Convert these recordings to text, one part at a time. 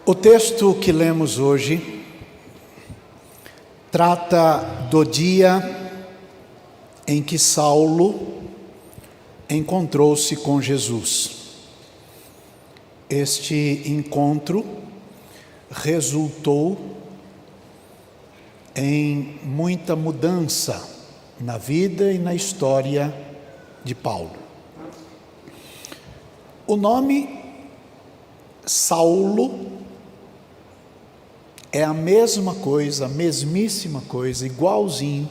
O texto que lemos hoje trata do dia em que Saulo encontrou-se com Jesus. Este encontro resultou em muita mudança na vida e na história de Paulo. O nome Saulo é a mesma coisa, a mesmíssima coisa, igualzinho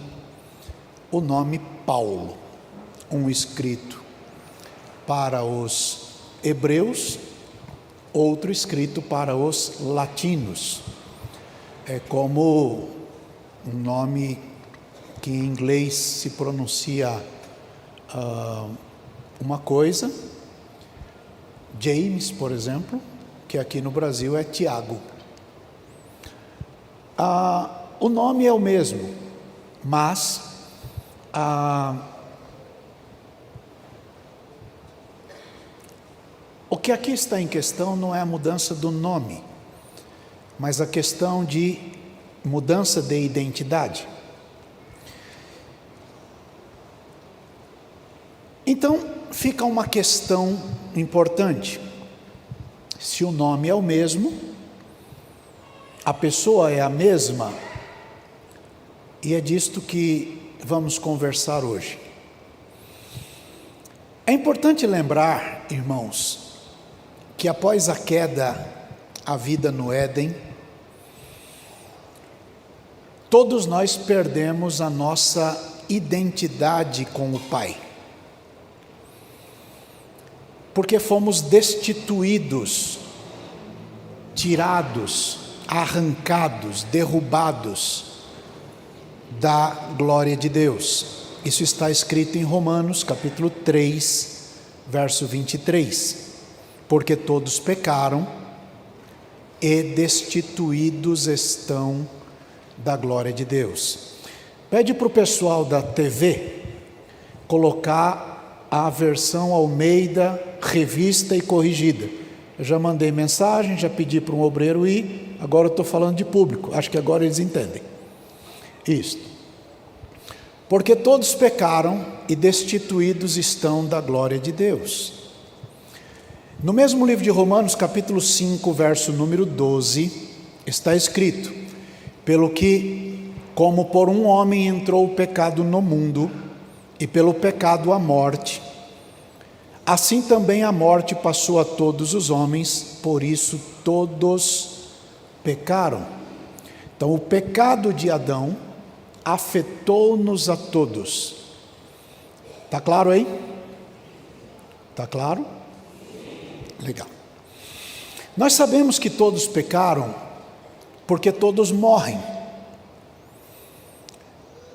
o nome Paulo, um escrito para os hebreus, outro escrito para os latinos. É como um nome que em inglês se pronuncia uma coisa, James, por exemplo, que aqui no Brasil é Tiago. O nome é o mesmo, mas o que aqui está em questão não é a mudança do nome, mas a questão de mudança de identidade. Então, fica uma questão importante. Se o nome é o mesmo, a pessoa é a mesma, e é disto que vamos conversar hoje. É importante lembrar, irmãos, que após a queda, a vida no Éden, todos nós perdemos a nossa identidade com o Pai, porque fomos destituídos, tirados, arrancados, derrubados da glória de Deus. Isso está escrito em Romanos capítulo 3, verso 23. Porque todos pecaram e destituídos estão da glória de Deus. Pede para o pessoal da TV colocar a versão Almeida, revista e corrigida. Eu já mandei mensagem, já pedi para um obreiro ir, agora eu estou falando de público, acho que agora eles entendem. Isso. Porque todos pecaram e destituídos estão da glória de Deus. No mesmo livro de Romanos, capítulo 5, verso número 12, está escrito: pelo que, como por um homem entrou o pecado no mundo, e pelo pecado a morte, assim também a morte passou a todos os homens, por isso todos pecaram. Então o pecado de Adão afetou-nos a todos. Está claro aí? Está claro? Legal. Nós sabemos que todos pecaram porque todos morrem.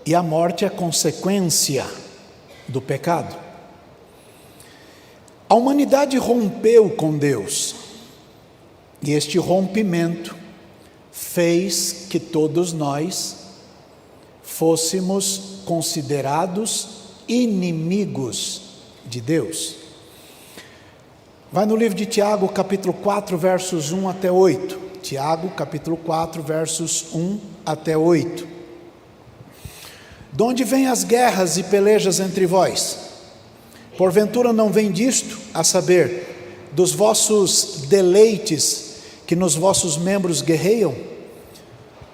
E a morte é consequência do pecado. A humanidade rompeu com Deus, e este rompimento fez que todos nós fôssemos considerados inimigos de Deus. Vai no livro de Tiago, capítulo 4, versos 1 até 8. Tiago, capítulo 4, versos 1 até 8. De onde vêm as guerras e pelejas entre vós? Porventura não vem disto, a saber, dos vossos deleites que nos vossos membros guerreiam?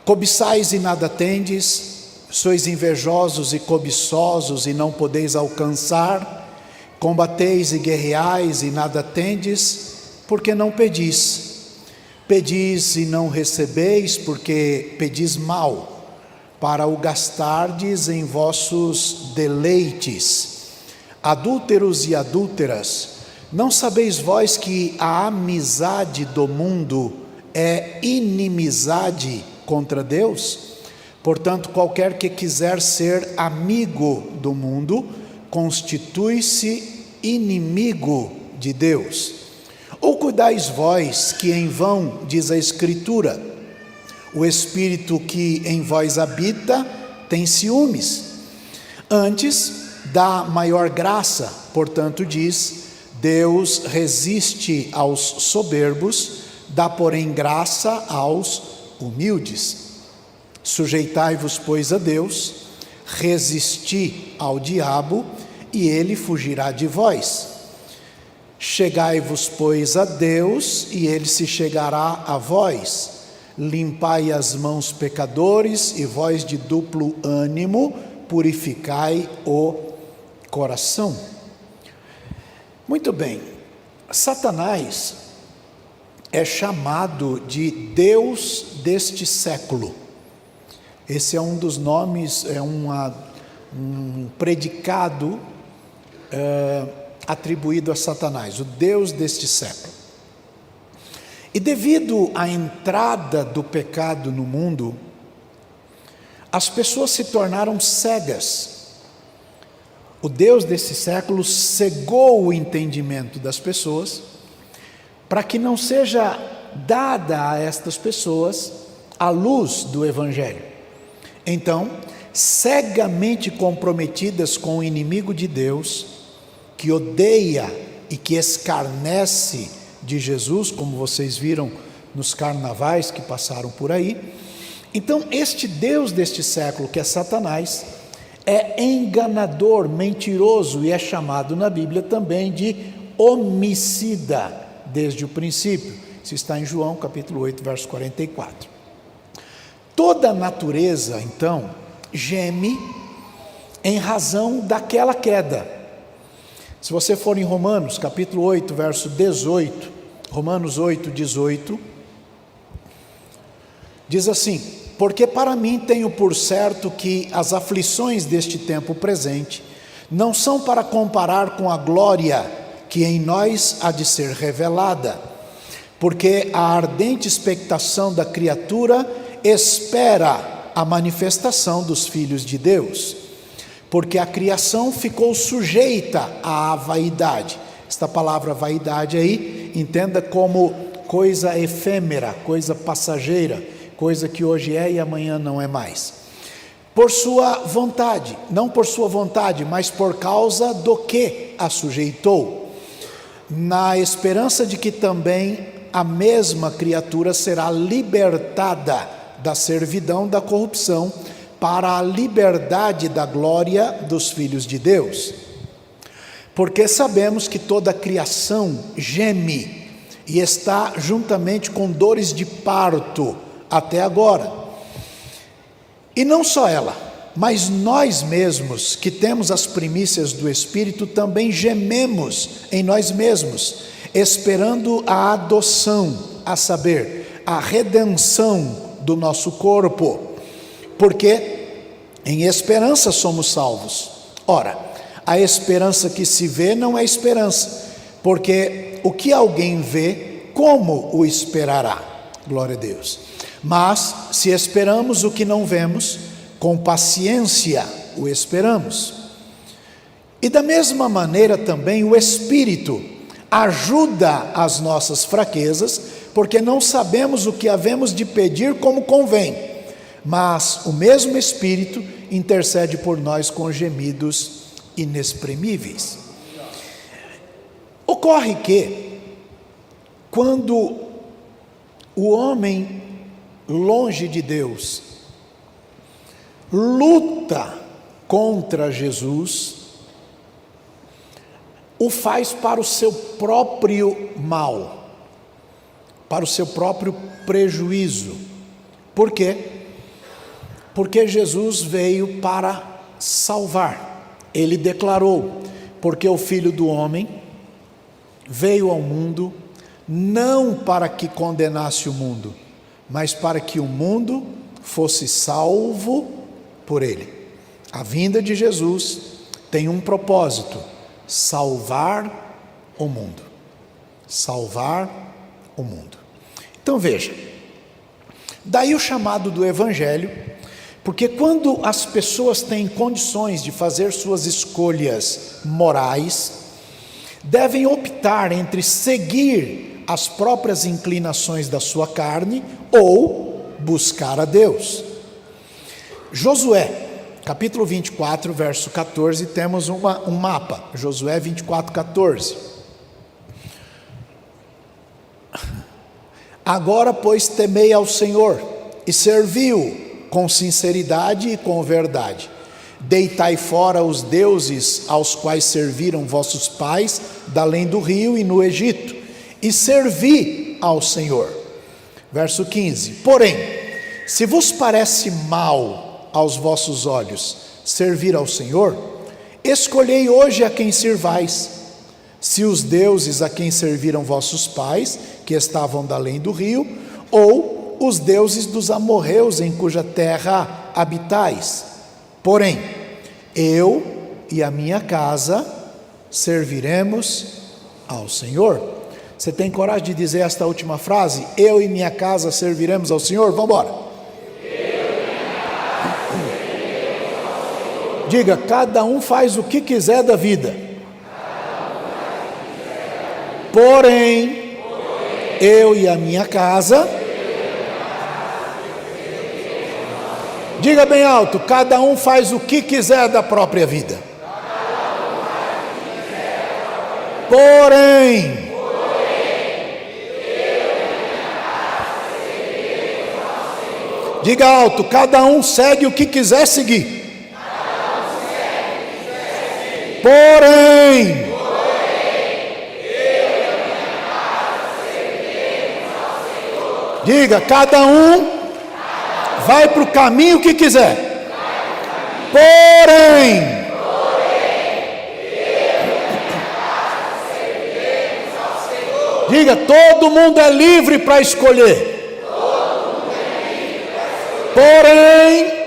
Cobiçais e nada tendes, sois invejosos e cobiçosos e não podeis alcançar, combateis e guerreais e nada tendes, porque não pedis. Pedis e não recebeis, porque pedis mal, para o gastardes em vossos deleites. Adúlteros e adúlteras, não sabeis vós que a amizade do mundo é inimizade contra Deus? Portanto, qualquer que quiser ser amigo do mundo, constitui-se inimigo de Deus. Ou cuidais vós que em vão, diz a Escritura, o Espírito que em vós habita tem ciúmes? Antes, dá maior graça, portanto diz: Deus resiste aos soberbos, dá, porém, graça aos humildes. Sujeitai-vos, pois, a Deus, resisti ao diabo, e ele fugirá de vós. Chegai-vos, pois, a Deus, e ele se chegará a vós. Limpai as mãos, pecadores, e vós de duplo ânimo, purificai o coração. Muito bem, Satanás é chamado de Deus deste século. Esse é um dos nomes, é um predicado atribuído a Satanás, o Deus deste século. E devido à entrada do pecado no mundo, as pessoas se tornaram cegas. O Deus desse século cegou o entendimento das pessoas, para que não seja dada a estas pessoas a luz do Evangelho. Então, cegamente comprometidas com o inimigo de Deus, que odeia e que escarnece de Jesus, como vocês viram nos carnavais que passaram por aí. Então, este Deus deste século, que é Satanás, é enganador, mentiroso, e é chamado na Bíblia também de homicida desde o princípio. Isso está em João capítulo 8, verso 44. Toda a natureza, então, geme em razão daquela queda. Se você for em Romanos capítulo 8, verso 18, Romanos 8, 18, diz assim: porque para mim tenho por certo que as aflições deste tempo presente não são para comparar com a glória que em nós há de ser revelada, porque a ardente expectação da criatura espera a manifestação dos filhos de Deus, porque a criação ficou sujeita à vaidade. Esta palavra vaidade aí, entenda como coisa efêmera, coisa passageira, coisa que hoje é e amanhã não é mais. Por sua vontade, não por sua vontade, mas por causa do que a sujeitou, na esperança de que também a mesma criatura será libertada da servidão da corrupção para a liberdade da glória dos filhos de Deus. Porque sabemos que toda a criação geme e está juntamente com dores de parto até agora. E não só ela, mas nós mesmos, que temos as primícias do Espírito, também gememos em nós mesmos, esperando a adoção, a saber, a redenção do nosso corpo, porque em esperança somos salvos. Ora, a esperança que se vê não é esperança, porque o que alguém vê, como o esperará? Glória a Deus. Mas se esperamos o que não vemos, com paciência o esperamos. E da mesma maneira também o Espírito ajuda as nossas fraquezas, porque não sabemos o que havemos de pedir como convém, mas o mesmo Espírito intercede por nós com gemidos inexprimíveis. Ocorre que, quando o homem longe de Deus luta contra Jesus, o faz para o seu próprio mal, para o seu próprio prejuízo. Por quê? Porque Jesus veio para salvar. Ele declarou: porque o Filho do Homem veio ao mundo não para que condenasse o mundo, mas para que o mundo fosse salvo por ele. A vinda de Jesus tem um propósito: salvar o mundo. Salvar o mundo. Então veja, daí o chamado do Evangelho, porque quando as pessoas têm condições de fazer suas escolhas morais, devem optar entre seguir as próprias inclinações da sua carne ou buscar a Deus. Josué, capítulo 24, verso 14, temos um mapa. Josué 24, 14. Agora, pois, temei ao Senhor e servi-o com sinceridade e com verdade. Deitai fora os deuses aos quais serviram vossos pais, da além do rio e no Egito, e servi ao Senhor. Verso 15. Porém, se vos parece mal aos vossos olhos servir ao Senhor, escolhei hoje a quem servais. Se os deuses a quem serviram vossos pais, que estavam da além do rio, ou os deuses dos amorreus em cuja terra habitais. Porém, eu e a minha casa serviremos ao Senhor. Você tem coragem de dizer esta última frase? Eu e minha casa serviremos ao Senhor? Vamos embora. Diga, cada um faz o que quiser da vida. Porém, eu e a minha casa. Diga bem alto, cada um faz o que quiser da própria vida. Porém, diga alto, cada um segue o que quiser seguir. Porém, diga, cada um vai para o caminho que quiser. Porém, diga, todo mundo é livre para escolher. Porém,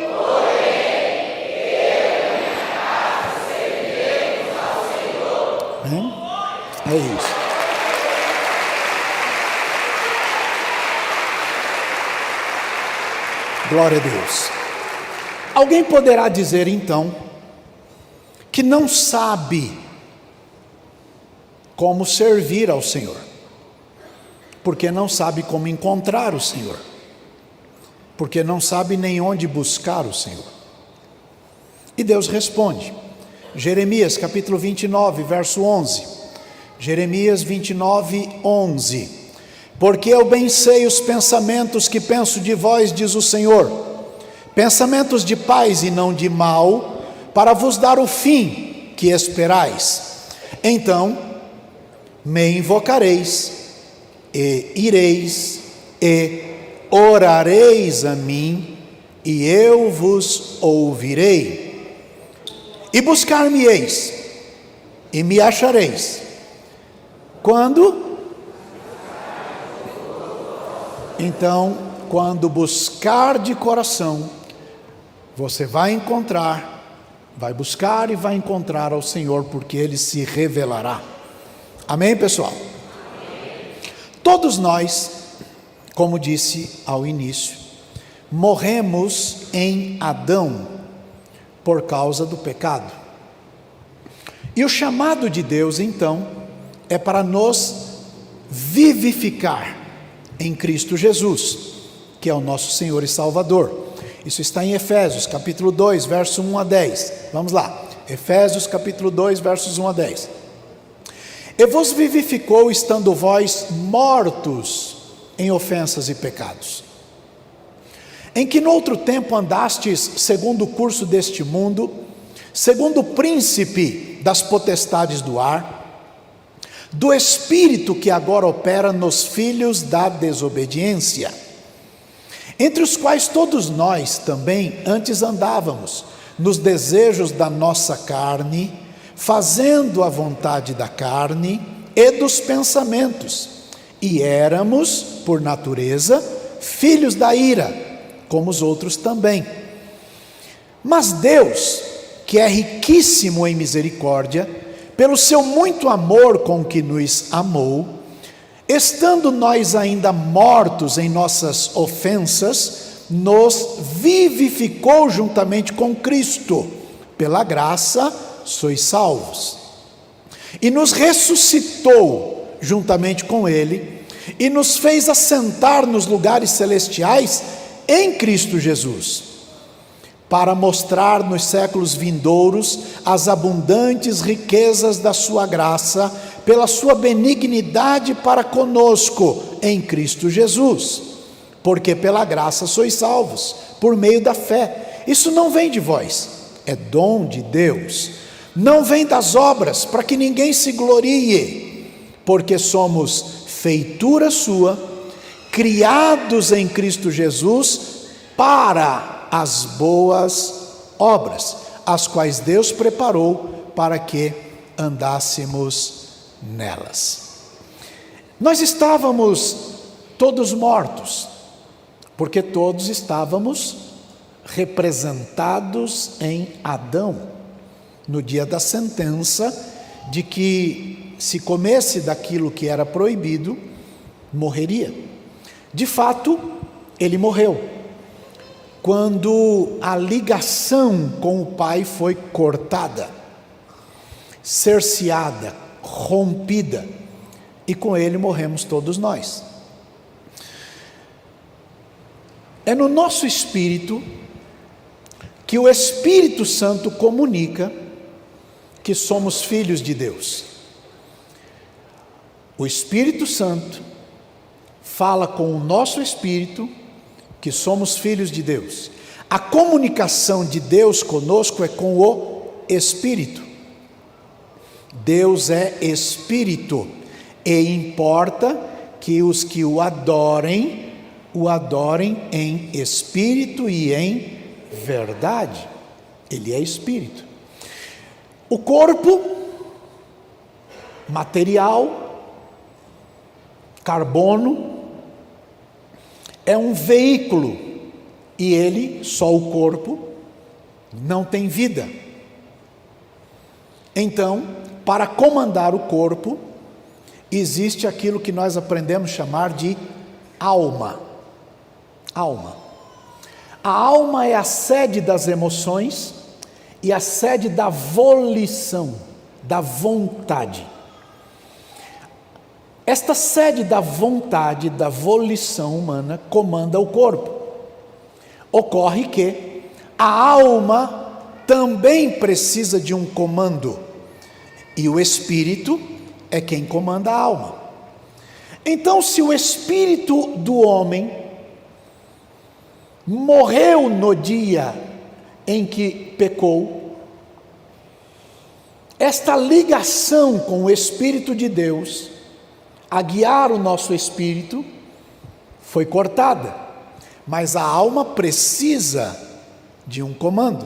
é isso. Glória a Deus. Alguém poderá dizer então que não sabe como servir ao Senhor, porque não sabe como encontrar o Senhor, porque não sabe nem onde buscar o Senhor. E Deus responde. Jeremias capítulo 29, verso 11. Jeremias 29, 11. Porque eu bem sei os pensamentos que penso de vós, diz o Senhor, pensamentos de paz e não de mal, para vos dar o fim que esperais. Então me invocareis, e ireis, e orareis a mim, e eu vos ouvirei. E buscar-me-eis, e me achareis. Quando? Então, quando buscar de coração, você vai encontrar, vai buscar e vai encontrar ao Senhor, porque Ele se revelará. Amém, pessoal? Amém. Todos nós, como disse ao início, morremos em Adão por causa do pecado. E o chamado de Deus, então, é para nos vivificar em Cristo Jesus, que é o nosso Senhor e Salvador. Isso está em Efésios, capítulo 2, verso 1 a 10. Vamos lá. Efésios, capítulo 2, versos 1 a 10. E vos vivificou, estando vós mortos em ofensas e pecados, em que no outro tempo andastes segundo o curso deste mundo, segundo o príncipe das potestades do ar, do espírito que agora opera nos filhos da desobediência, entre os quais todos nós também antes andávamos, nos desejos da nossa carne, fazendo a vontade da carne e dos pensamentos, e éramos, por natureza, filhos da ira, como os outros também. Mas Deus, que é riquíssimo em misericórdia, pelo seu muito amor com que nos amou, estando nós ainda mortos em nossas ofensas, nos vivificou juntamente com Cristo. Pela graça sois salvos. E nos ressuscitou juntamente com Ele, e nos fez assentar nos lugares celestiais em Cristo Jesus, para mostrar nos séculos vindouros as abundantes riquezas da sua graça, pela sua benignidade para conosco em Cristo Jesus. Porque pela graça sois salvos, por meio da fé. Isso não vem de vós, é dom de Deus. Não vem das obras, para que ninguém se glorie, porque somos feitura sua, criados em Cristo Jesus para as boas obras, as quais Deus preparou para que andássemos nelas. Nós estávamos todos mortos, porque todos estávamos representados em Adão, no dia da sentença de que se comesse daquilo que era proibido, morreria. De fato, ele morreu quando a ligação com o Pai foi cortada, cerceada, rompida, e com ele morremos todos nós. É no nosso espírito que o Espírito Santo comunica que somos filhos de Deus. O Espírito Santo fala com o nosso espírito que somos filhos de Deus. A comunicação de Deus conosco é com o Espírito. Deus é Espírito, e importa que os que o adorem em espírito e em verdade. Ele é Espírito. O corpo material, carbono, é um veículo, e ele, só o corpo, não tem vida. Então, para comandar o corpo, existe aquilo que nós aprendemos a chamar de alma. Alma. A alma é a sede das emoções e a sede da volição, da vontade. Esta sede da vontade, da volição humana, comanda o corpo. Ocorre que a alma também precisa de um comando, e o espírito é quem comanda a alma. Então, se o espírito do homem morreu no dia em que pecou, esta ligação com o Espírito de Deus, a guiar o nosso espírito, foi cortada, mas a alma precisa de um comando,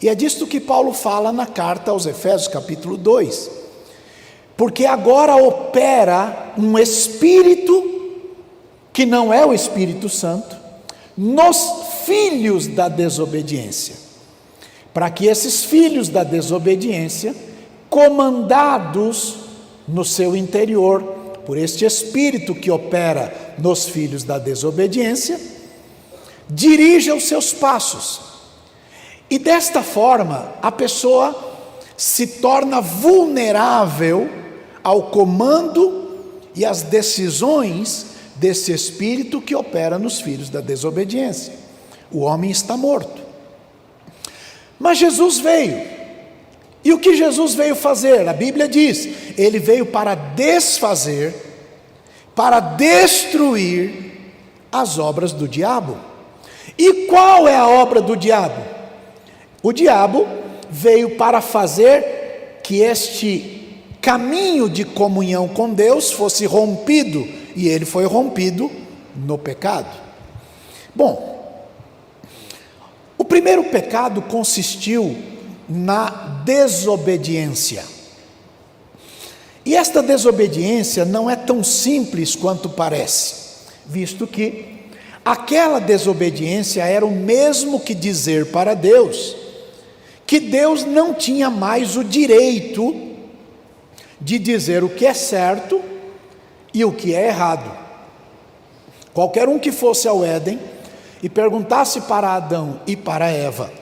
e é disto que Paulo fala na carta aos Efésios capítulo 2, porque agora opera um espírito, que não é o Espírito Santo, nos filhos da desobediência, para que esses filhos da desobediência, comandados no seu interior, por este espírito que opera nos filhos da desobediência, dirija os seus passos, e desta forma a pessoa se torna vulnerável ao comando e às decisões desse espírito que opera nos filhos da desobediência. O homem está morto. Mas Jesus veio, e o que Jesus veio fazer? A Bíblia diz, ele veio para desfazer, para destruir as obras do diabo. E qual é a obra do diabo? O diabo veio para fazer que este caminho de comunhão com Deus fosse rompido, e ele foi rompido no pecado. Bom, o primeiro pecado consistiu na desobediência. E esta desobediência não é tão simples quanto parece, visto que aquela desobediência era o mesmo que dizer para Deus que Deus não tinha mais o direito de dizer o que é certo e o que é errado. Qualquer um que fosse ao Éden e perguntasse para Adão e para Eva: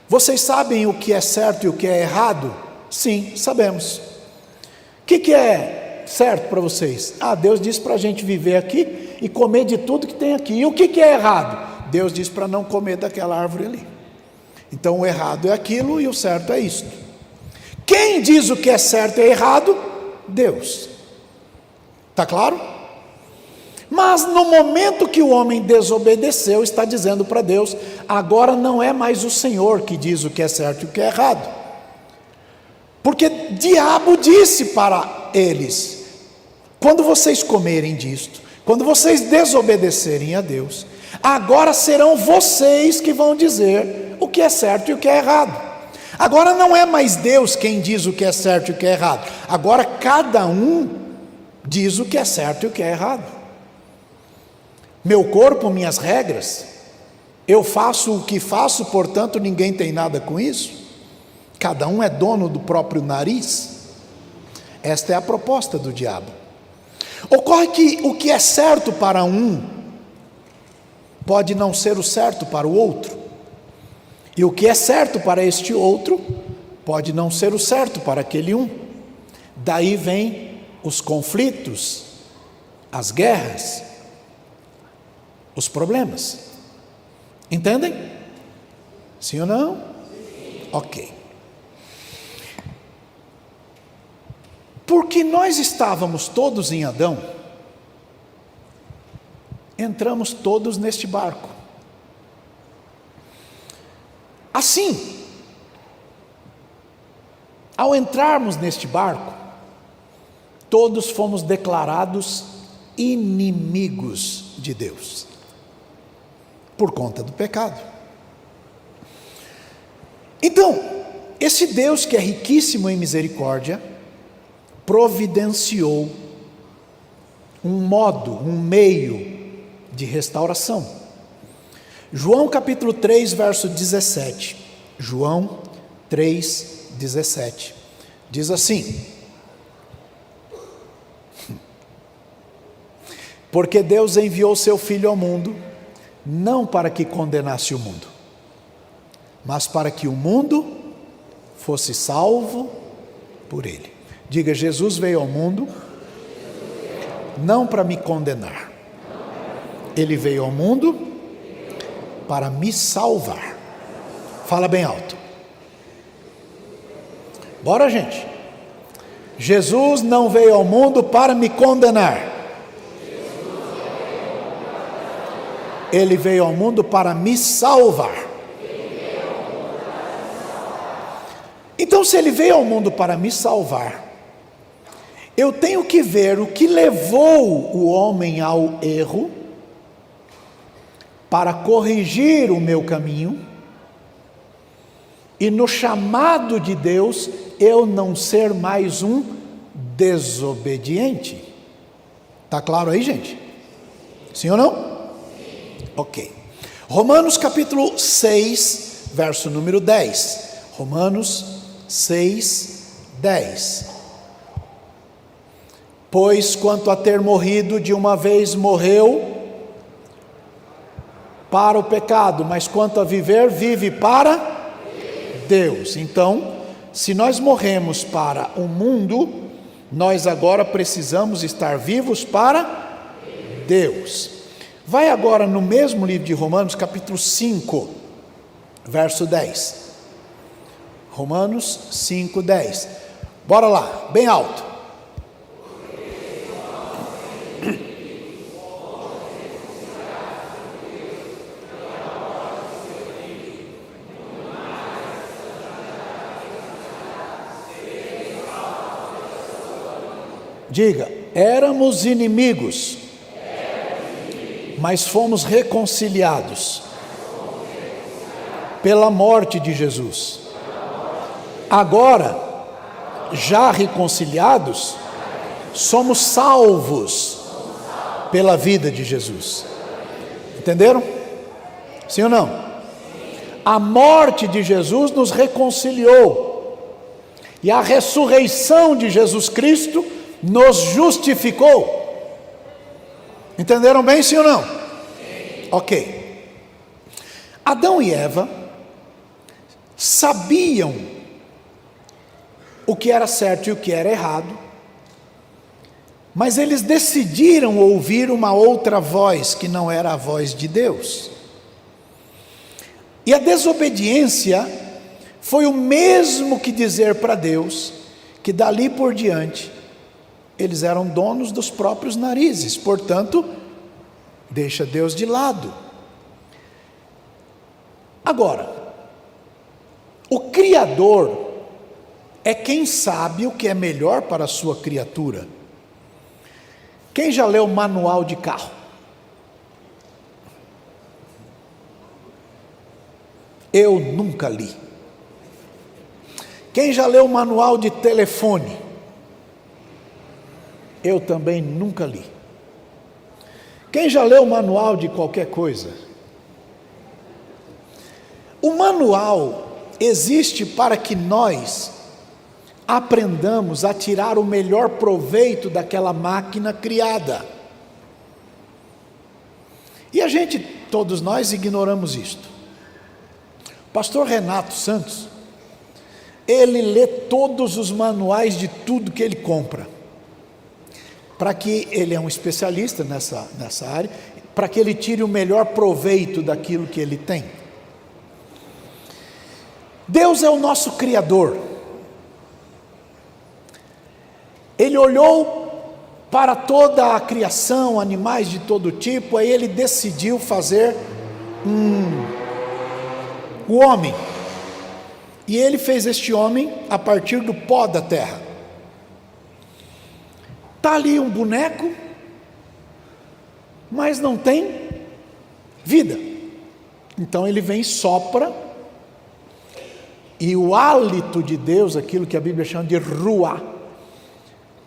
vocês sabem o que é certo e o que é errado? Sim, sabemos. O que é certo para vocês? Deus disse para a gente viver aqui e comer de tudo que tem aqui. E o que é errado? Deus diz para não comer daquela árvore ali. Então o errado é aquilo e o certo é isto. Quem diz o que é certo e errado? Deus. Está claro? Mas no momento que o homem desobedeceu, está dizendo para Deus: agora não é mais o Senhor que diz o que é certo e o que é errado. Porque diabo disse para eles: quando vocês comerem disto, quando vocês desobedecerem a Deus, agora serão vocês que vão dizer o que é certo e o que é errado. Agora não é mais Deus quem diz o que é certo e o que é errado. Agora cada um diz o que é certo e o que é errado. Meu corpo, minhas regras, eu faço o que faço, portanto ninguém tem nada com isso. Cada um é dono do próprio nariz. Esta é a proposta do diabo. Ocorre que o que é certo para um pode não ser o certo para o outro, e o que é certo para este outro pode não ser o certo para aquele um. Daí vem os conflitos, as guerras, os problemas. Entendem? Sim ou não? Ok. Porque nós estávamos todos em Adão, entramos todos neste barco. Assim, ao entrarmos neste barco, todos fomos declarados inimigos de Deus, por conta do pecado. Então, esse Deus que é riquíssimo em misericórdia, providenciou um modo, um meio de restauração. João capítulo 3, verso 17. João 3, 17. Diz assim: porque Deus enviou seu Filho ao mundo, não para que condenasse o mundo, mas para que o mundo fosse salvo por ele. Diga: Jesus veio ao mundo não para me condenar, ele veio ao mundo para me salvar. Fala bem alto. Bora, gente. Jesus não veio ao mundo para me condenar, ele veio ao mundo para me salvar. Então, se ele veio ao mundo para me salvar, eu tenho que ver o que levou o homem ao erro, para corrigir o meu caminho, e no chamado de Deus, eu não ser mais um desobediente. Está claro aí, gente? Sim ou não? Ok. Romanos capítulo 6, verso número 10. Romanos 6, 10. Pois quanto a ter morrido de uma vez morreu para o pecado, mas quanto a viver, vive para Deus. Então, se nós morremos para o mundo, nós agora precisamos estar vivos para Deus. Vai agora no mesmo livro de Romanos, capítulo 5, verso 10. Romanos 5, 10. Bora lá, bem alto. Diga: éramos inimigos, mas fomos reconciliados pela morte de Jesus. Agora, já reconciliados, somos salvos pela vida de Jesus. Entenderam? Sim ou não? A morte de Jesus nos reconciliou, e a ressurreição de Jesus Cristo nos justificou. Entenderam bem, sim ou não? Sim. Ok. Adão e Eva sabiam o que era certo e o que era errado, mas eles decidiram ouvir uma outra voz que não era a voz de Deus. E a desobediência foi o mesmo que dizer para Deus que dali por diante eles eram donos dos próprios narizes, portanto, deixa Deus de lado. Agora, o Criador é quem sabe o que é melhor para a sua criatura. Quem já leu manual de carro? Eu nunca li. Quem já leu manual de telefone? Eu também nunca li. Quem já leu manual de qualquer coisa? O manual existe para que nós aprendamos a tirar o melhor proveito daquela máquina criada. E a gente, todos nós, ignoramos isto. Pastor Renato Santos, ele lê todos os manuais de tudo que ele compra, para que ele é um especialista nessa área, para que ele tire o melhor proveito daquilo que ele tem. Deus é o nosso Criador. Ele olhou para toda a criação, animais de todo tipo, aí ele decidiu fazer o homem. E ele fez este homem a partir do pó da terra. Está ali um boneco, mas não tem vida. Então ele vem e sopra, e o hálito de Deus, aquilo que a Bíblia chama de ruá,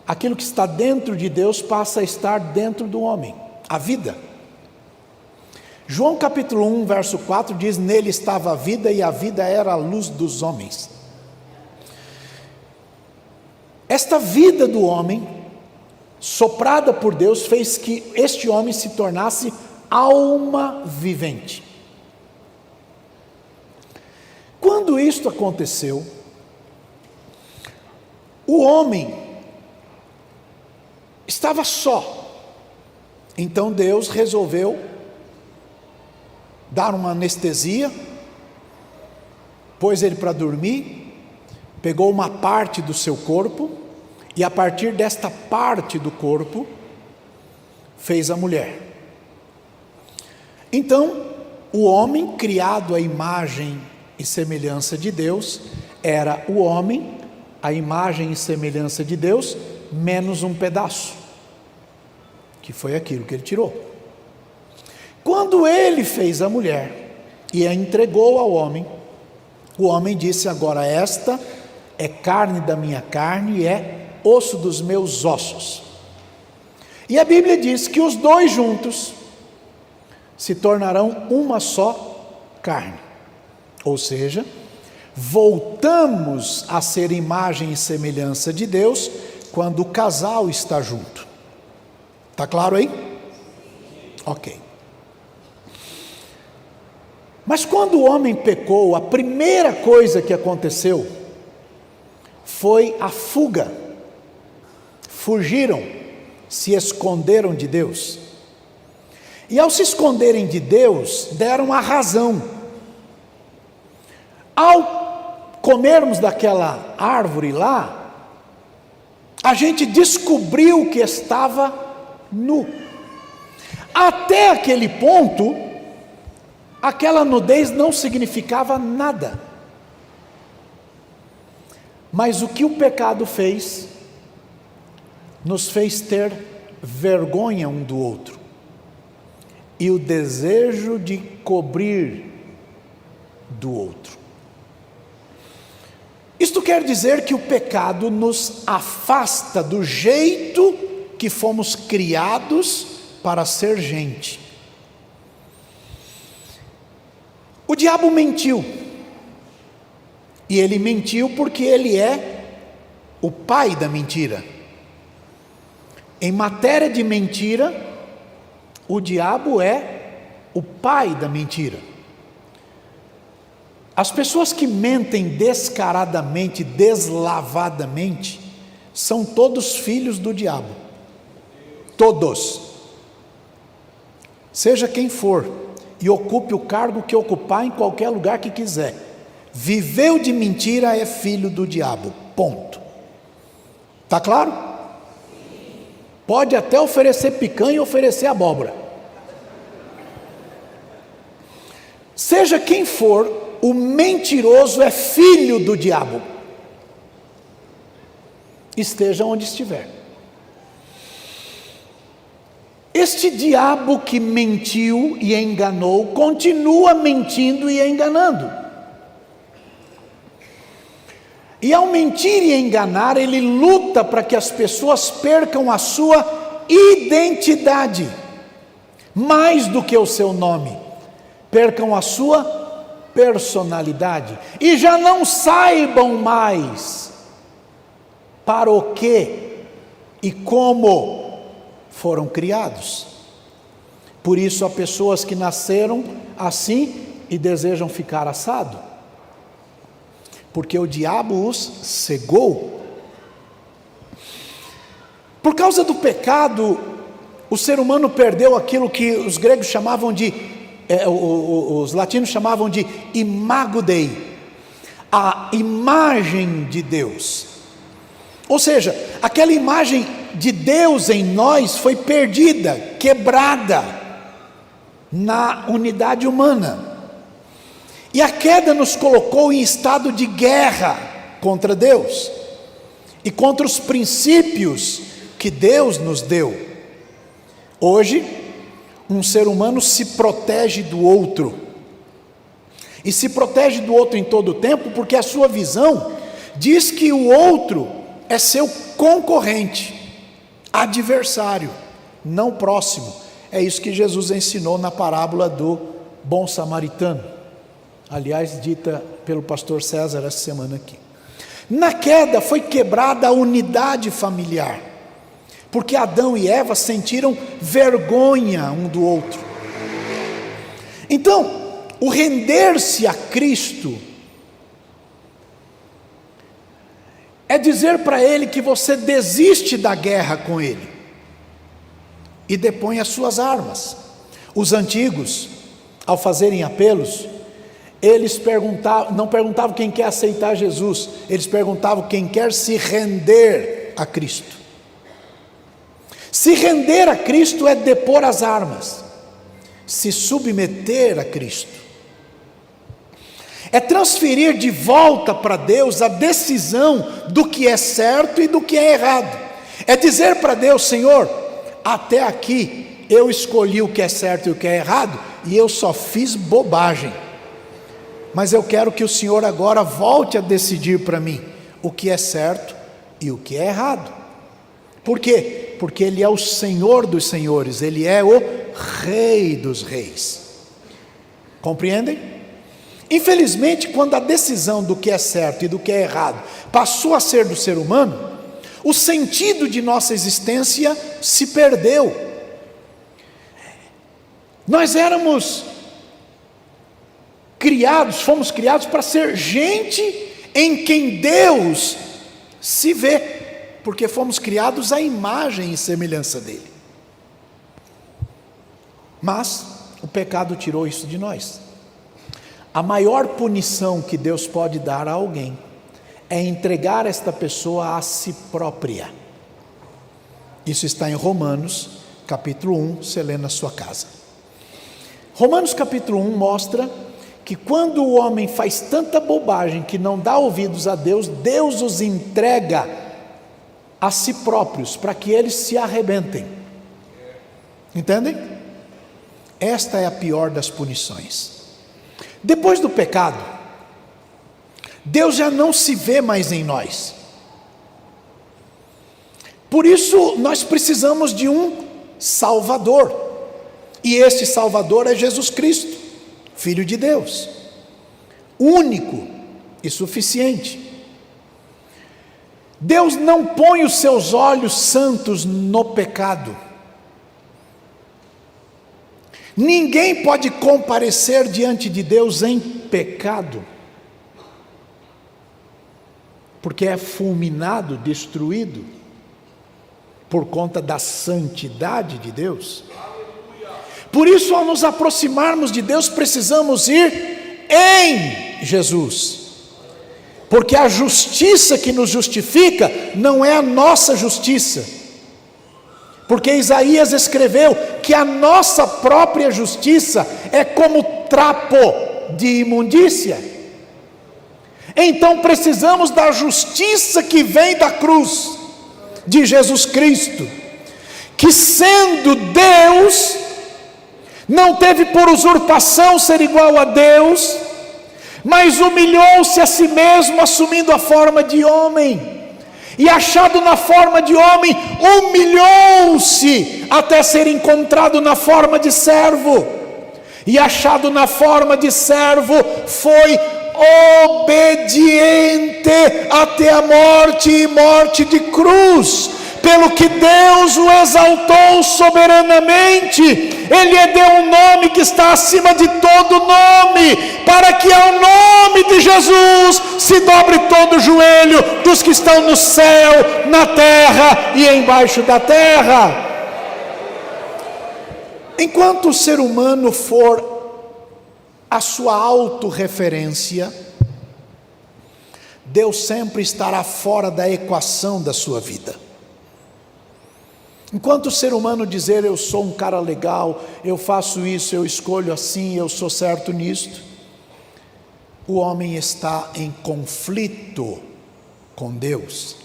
aquilo que está dentro de Deus passa a estar dentro do homem, a vida. João capítulo 1, verso 4 diz: nele estava a vida e a vida era a luz dos homens. Esta vida do homem, soprada por Deus, fez que este homem se tornasse alma vivente. Quando isto aconteceu, o homem estava só. Então Deus resolveu dar uma anestesia, pôs ele para dormir, pegou uma parte do seu corpo, e a partir desta parte do corpo, fez a mulher. Então, o homem, criado à imagem e semelhança de Deus, era o homem, a imagem e semelhança de Deus, menos um pedaço, que foi aquilo que ele tirou. Quando ele fez a mulher e a entregou ao homem, o homem disse: agora esta é carne da minha carne e é osso dos meus ossos. E a Bíblia diz que os dois juntos se tornarão uma só carne. Ou seja, voltamos a ser imagem e semelhança de Deus quando o casal está junto. Está claro aí? Ok. Mas quando o homem pecou, a primeira coisa que aconteceu foi a fuga. Fugiram, se esconderam de Deus. E ao se esconderem de Deus, deram a razão. Ao comermos daquela árvore lá, a gente descobriu que estava nu. Até aquele ponto, aquela nudez não significava nada. Mas o que o pecado fez, nos fez ter vergonha um do outro, e o desejo de cobrir do outro. Isto quer dizer que o pecado nos afasta do jeito que fomos criados para ser gente. O diabo mentiu, e ele mentiu porque ele é o pai da mentira. Em matéria de mentira, o diabo é o pai da mentira. As pessoas que mentem descaradamente, deslavadamente, são todos filhos do diabo. Todos. Seja quem for, e ocupe o cargo que ocupar em qualquer lugar que quiser. Viveu de mentira, é filho do diabo. Ponto. Está claro? Pode até oferecer picanha e oferecer abóbora. Seja quem for, o mentiroso é filho do diabo. Esteja onde estiver. Este diabo que mentiu e enganou, continua mentindo e enganando. E ao mentir e enganar, ele luta para que as pessoas percam a sua identidade, mais do que o seu nome, percam a sua personalidade, e já não saibam mais para o que e como foram criados. Por isso há pessoas que nasceram assim e desejam ficar assado, porque o diabo os cegou. Por causa do pecado, o ser humano perdeu aquilo que os gregos chamavam de, os latinos chamavam de imago Dei, a imagem de Deus. Ou seja, aquela imagem de Deus em nós foi perdida, quebrada na unidade humana. E a queda nos colocou em estado de guerra contra Deus e contra os princípios que Deus nos deu. Hoje, um ser humano se protege do outro, e se protege do outro em todo o tempo, porque a sua visão diz que o outro é seu concorrente, adversário, não próximo. É isso que Jesus ensinou na parábola do bom samaritano, aliás, dita pelo pastor César essa semana aqui. Na queda foi quebrada a unidade familiar, porque Adão e Eva sentiram vergonha um do outro. Então, o render-se a Cristo é dizer para Ele que você desiste da guerra com Ele e depõe as suas armas. Os antigos, ao fazerem apelos, eles não perguntavam quem quer aceitar Jesus, eles perguntavam quem quer se render a Cristo. Se render a Cristo é depor as armas, se submeter a Cristo é transferir de volta para Deus a decisão do que é certo e do que é errado. É dizer para Deus: Senhor, até aqui eu escolhi o que é certo e o que é errado, e eu só fiz bobagem, mas eu quero que o Senhor agora volte a decidir para mim o que é certo e o que é errado. Por quê? Porque Ele é o Senhor dos senhores, Ele é o Rei dos reis. Compreendem? Infelizmente, quando a decisão do que é certo e do que é errado passou a ser do ser humano, o sentido de nossa existência se perdeu. Nós fomos criados para ser gente em quem Deus se vê, porque fomos criados à imagem e semelhança dele. Mas o pecado tirou isso de nós. A maior punição que Deus pode dar a alguém é entregar esta pessoa a si própria. Isso está em Romanos capítulo 1, você lê na sua casa. Romanos capítulo 1 mostra que quando o homem faz tanta bobagem que não dá ouvidos a Deus, Deus os entrega a si próprios, para que eles se arrebentem. Entendem? Esta é a pior das punições. Depois do pecado, Deus já não se vê mais em nós. Por isso nós precisamos de um Salvador, e este Salvador é Jesus Cristo, Filho de Deus, único e suficiente. Deus não põe os seus olhos santos no pecado. Ninguém pode comparecer diante de Deus em pecado, porque é fulminado, destruído, por conta da santidade de Deus. Por isso, ao nos aproximarmos de Deus, precisamos ir em Jesus. Porque a justiça que nos justifica não é a nossa justiça. Porque Isaías escreveu que a nossa própria justiça é como trapo de imundícia. Então precisamos da justiça que vem da cruz de Jesus Cristo, que sendo Deus, não teve por usurpação ser igual a Deus, mas humilhou-se a si mesmo, assumindo a forma de homem, e achado na forma de homem, humilhou-se até ser encontrado na forma de servo, e achado na forma de servo, foi obediente até a morte e morte de cruz. Pelo que Deus o exaltou soberanamente, Ele lhe deu um nome que está acima de todo nome, para que ao nome de Jesus se dobre todo o joelho dos que estão no céu, na terra e embaixo da terra. Enquanto o ser humano for a sua autorreferência, Deus sempre estará fora da equação da sua vida. Enquanto o ser humano dizer eu sou um cara legal, eu faço isso, eu escolho assim, eu sou certo nisto, o homem está em conflito com Deus,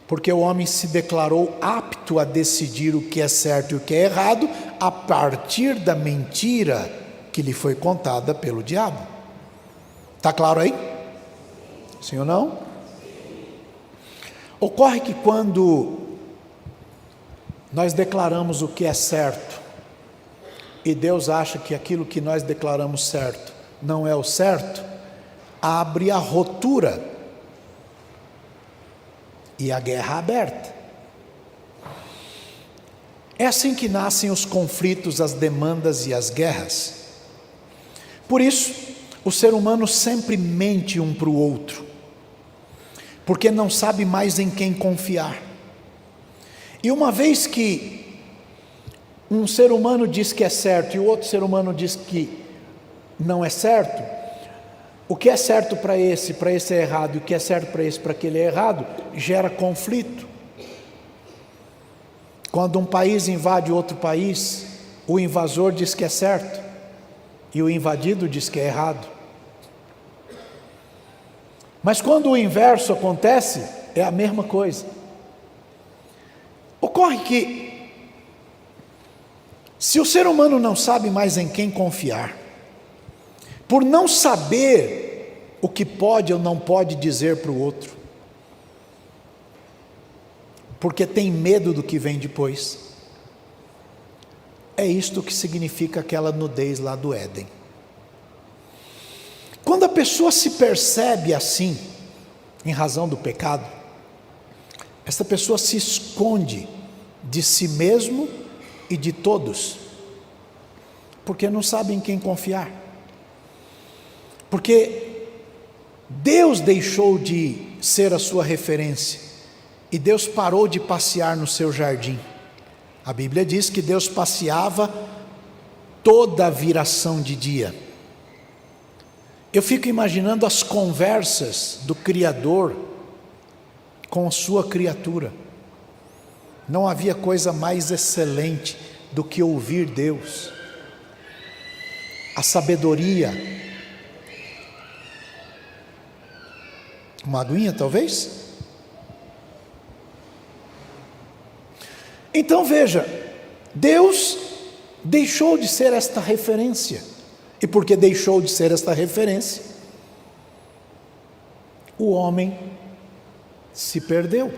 porque o homem se declarou apto a decidir o que é certo e o que é errado, a partir da mentira que lhe foi contada pelo diabo. Está claro aí? Sim ou não? Ocorre que quando nós declaramos o que é certo, e Deus acha que aquilo que nós declaramos certo não é o certo, abre a rotura e a guerra aberta. É assim que nascem os conflitos, as demandas e as guerras. Por isso, o ser humano sempre mente um para o outro, porque não sabe mais em quem confiar. E uma vez que um ser humano diz que é certo e o outro ser humano diz que não é certo, o que é certo para esse é errado, e o que é certo para esse, para aquele é errado, gera conflito. Quando um país invade outro país, o invasor diz que é certo e o invadido diz que é errado. Mas quando o inverso acontece, é a mesma coisa. Ocorre que, se o ser humano não sabe mais em quem confiar, por não saber o que pode ou não pode dizer para o outro, porque tem medo do que vem depois, é isto que significa aquela nudez lá do Éden. Quando a pessoa se percebe assim, em razão do pecado, essa pessoa se esconde de si mesmo e de todos, porque não sabe em quem confiar, porque Deus deixou de ser a sua referência, e Deus parou de passear no seu jardim. A Bíblia diz que Deus passeava toda a viração de dia. Eu fico imaginando as conversas do Criador com a sua criatura. Não havia coisa mais excelente do que ouvir Deus. A sabedoria. Uma aguinha, talvez? Então veja, Deus deixou de ser esta referência. E porque deixou de ser esta referência, o homem se perdeu.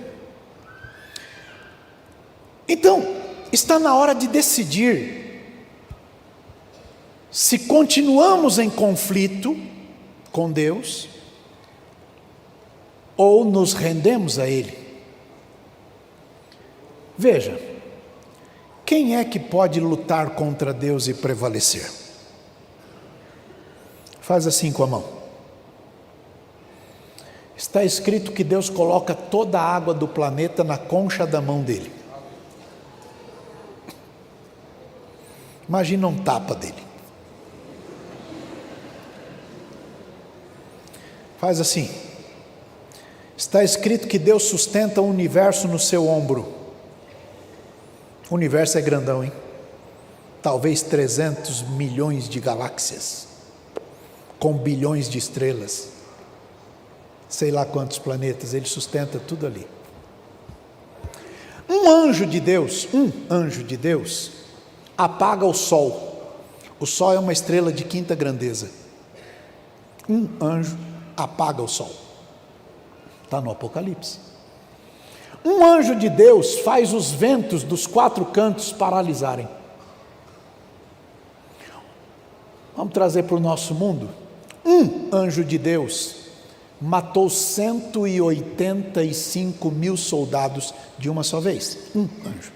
Então, está na hora de decidir se continuamos em conflito com Deus ou nos rendemos a Ele. Veja, quem é que pode lutar contra Deus e prevalecer? Faz assim com a mão. Está escrito que Deus coloca toda a água do planeta na concha da mão dele. Imagina um tapa dele. Faz assim. Está escrito que Deus sustenta o universo no seu ombro. O universo é grandão, hein? Talvez 300 milhões de galáxias, com bilhões de estrelas, sei lá quantos planetas, ele sustenta tudo ali. Um anjo de Deus, apaga o sol. O sol é uma estrela de quinta grandeza. Um anjo apaga o sol. Está no Apocalipse. Um anjo de Deus faz os ventos dos 4 cantos paralisarem. Vamos trazer para o nosso mundo. Um anjo de Deus matou 185 mil soldados de uma só vez. Um anjo.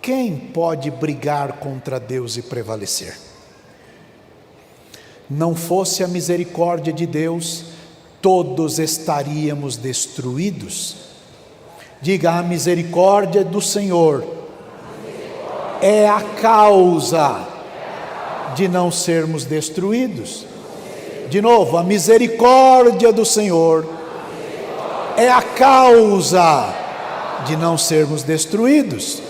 Quem pode brigar contra Deus e prevalecer? Não fosse a misericórdia de Deus, todos estaríamos destruídos. Diga: a misericórdia do Senhor é a causa de não sermos destruídos. De novo, a misericórdia do Senhor é a causa de não sermos destruídos.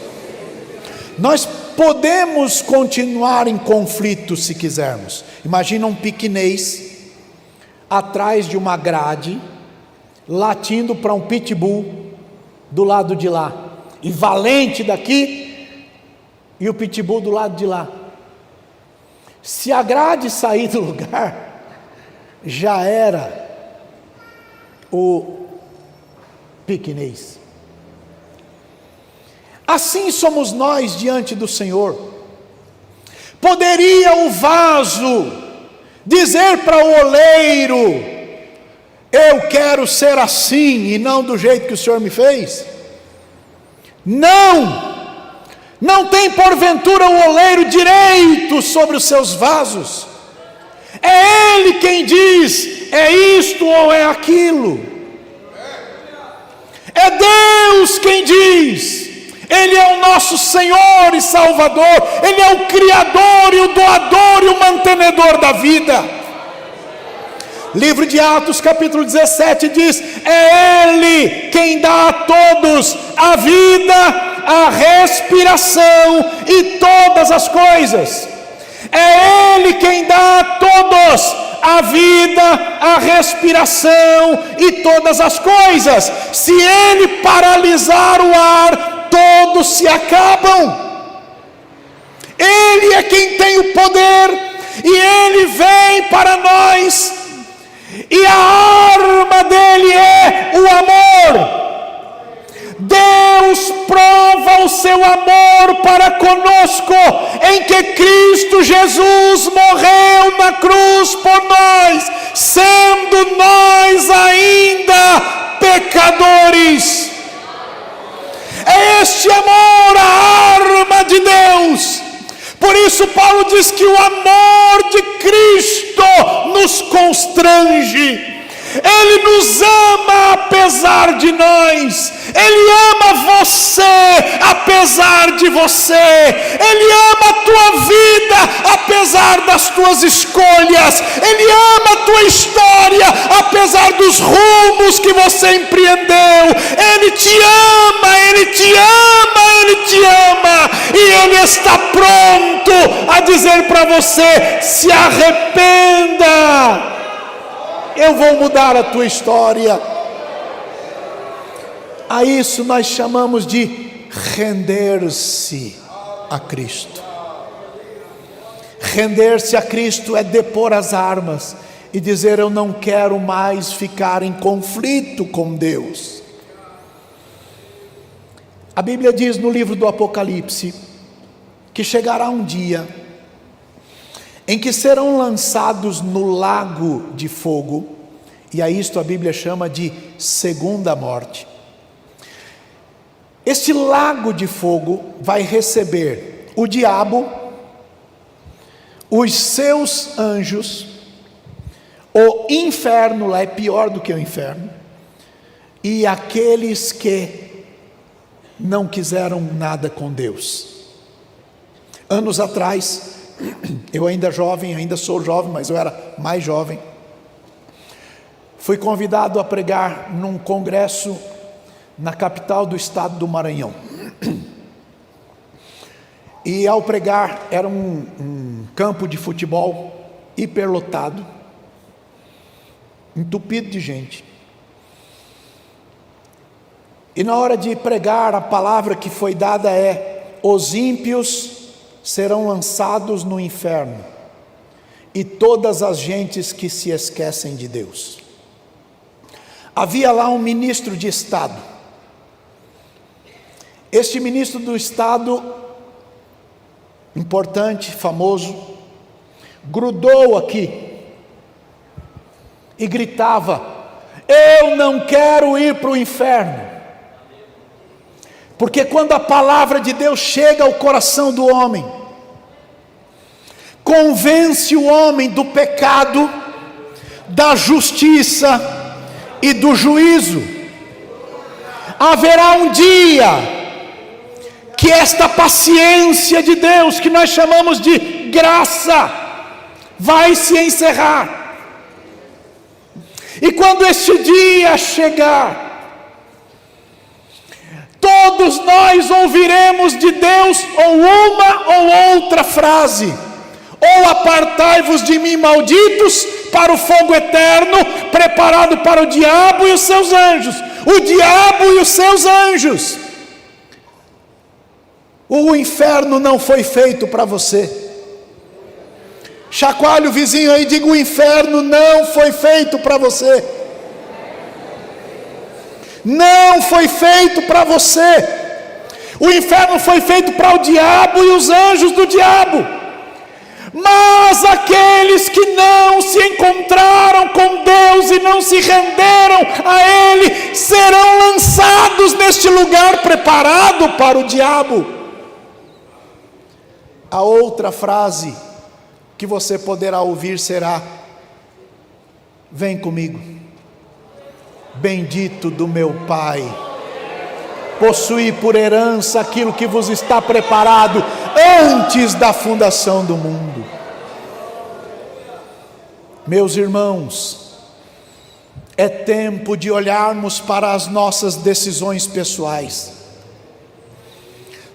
Nós podemos continuar em conflito se quisermos. Imagina um piquinês atrás de uma grade, latindo para um pitbull do lado de lá, e valente daqui, e o pitbull do lado de lá. Se a grade sair do lugar, já era o piquinês. Assim somos nós diante do Senhor. Poderia o vaso dizer para o oleiro: eu quero ser assim e não do jeito que o Senhor me fez? Não! Não tem porventura o oleiro direito sobre os seus vasos. É Ele quem diz: é isto ou é aquilo. É Deus quem diz. Ele é o nosso Senhor e Salvador. Ele é o Criador e o doador e o mantenedor da vida. Livro de Atos capítulo 17 diz: é Ele quem dá a todos a vida, a respiração e todas as coisas. É Ele quem dá a todos a vida, a respiração e todas as coisas. Se Ele paralisar o ar, todos se acabam. Ele é quem tem o poder, e Ele vem para nós, e a arma dele é o amor. Deus prova o seu amor para conosco, em que Cristo Jesus morreu na cruz por nós, sendo nós ainda pecadores. É este amor a arma de Deus. Por isso Paulo diz que o amor de Cristo nos constrange. Ele nos ama apesar de nós. Ele ama você apesar de você. Ele ama a tua vida apesar das tuas escolhas. Ele ama a tua história apesar dos rumos que você empreendeu. Ele te ama, Ele te ama, Ele te ama. E Ele está pronto a dizer para você: se arrependa. Eu vou mudar a tua história. A isso nós chamamos de render-se a Cristo. Render-se a Cristo é depor as armas e dizer: eu não quero mais ficar em conflito com Deus. A Bíblia diz no livro do Apocalipse que chegará um dia em que serão lançados no lago de fogo, e a isto a Bíblia chama de segunda morte. Este lago de fogo vai receber o diabo, os seus anjos, o inferno, lá é pior do que o inferno, e aqueles que não quiseram nada com Deus. anos atrás, eu ainda jovem, ainda sou jovem, mas eu era mais jovem, fui convidado a pregar num congresso na capital do estado do Maranhão. E ao pregar, era um campo de futebol hiperlotado, entupido de gente. E na hora de pregar, a palavra que foi dada é: os ímpios serão lançados no inferno, e todas as gentes que se esquecem de Deus. Havia lá um ministro de Estado. Este ministro do Estado, importante, famoso, grudou aqui e gritava: eu não quero ir para o inferno. Porque quando a palavra de Deus chega ao coração do homem, convence o homem do pecado, da justiça e do juízo. Haverá um dia que esta paciência de Deus, que nós chamamos de graça, vai se encerrar. E quando este dia chegar, todos nós ouviremos de Deus ou uma ou outra frase: ou apartai-vos de mim, malditos, para o fogo eterno, preparado para o diabo e os seus anjos. O diabo e os seus anjos. O inferno não foi feito para você. Chacoalhe o vizinho aí e diga: o inferno não foi feito para você. Não foi feito para você. O inferno foi feito para o diabo e os anjos do diabo. Mas aqueles que não se encontraram com Deus e não se renderam a Ele, serão lançados neste lugar preparado para o diabo. A outra frase que você poderá ouvir será: vem comigo, bendito do meu Pai, possuí por herança aquilo que vos está preparado antes da fundação do mundo. Meus irmãos, é tempo de olharmos para as nossas decisões pessoais.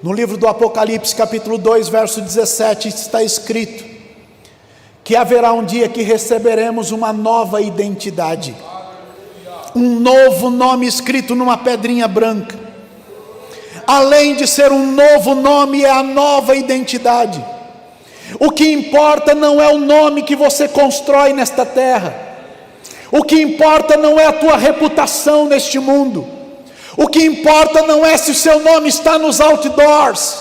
No livro do Apocalipse, capítulo 2, verso 17, está escrito que haverá um dia que receberemos uma nova identidade, um novo nome escrito numa pedrinha branca. Além de ser um novo nome, é a nova identidade. O que importa não é o nome que você constrói nesta terra. O que importa não é a tua reputação neste mundo. O que importa não é se o seu nome está nos outdoors.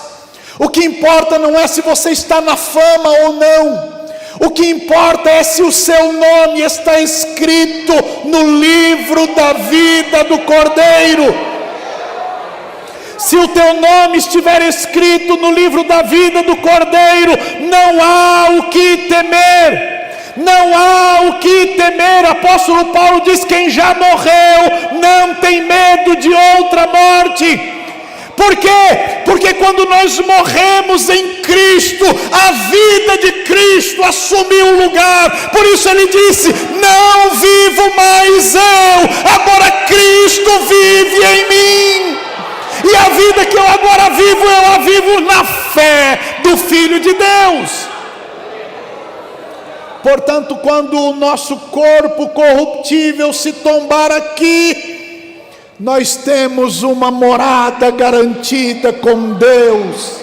O que importa não é se você está na fama ou não. O que importa é se o seu nome está escrito no livro da vida do Cordeiro. Se o teu nome estiver escrito no livro da vida do Cordeiro, não há o que temer. Não há o que temer. Apóstolo Paulo diz: quem já morreu não tem medo de outra morte. Por quê? Porque quando nós morremos em Cristo, a vida de Cristo assumiu o lugar. Por isso ele disse: não vivo mais eu, agora Cristo vive em mim. E a vida que eu agora vivo, eu a vivo na fé do Filho de Deus. Portanto, quando o nosso corpo corruptível se tombar aqui, nós temos uma morada garantida com Deus.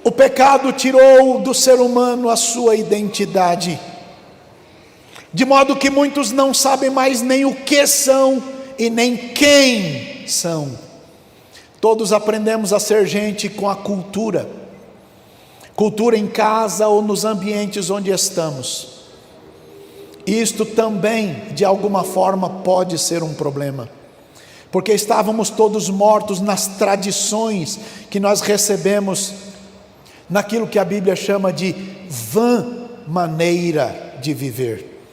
O pecado tirou do ser humano a sua identidade, de modo que muitos não sabem mais nem o que são e nem quem são. Todos aprendemos a ser gente com a cultura em casa ou nos ambientes onde estamos. Isto também, de alguma forma, pode ser um problema, porque estávamos todos mortos nas tradições que nós recebemos, naquilo que a Bíblia chama de vã maneira de viver.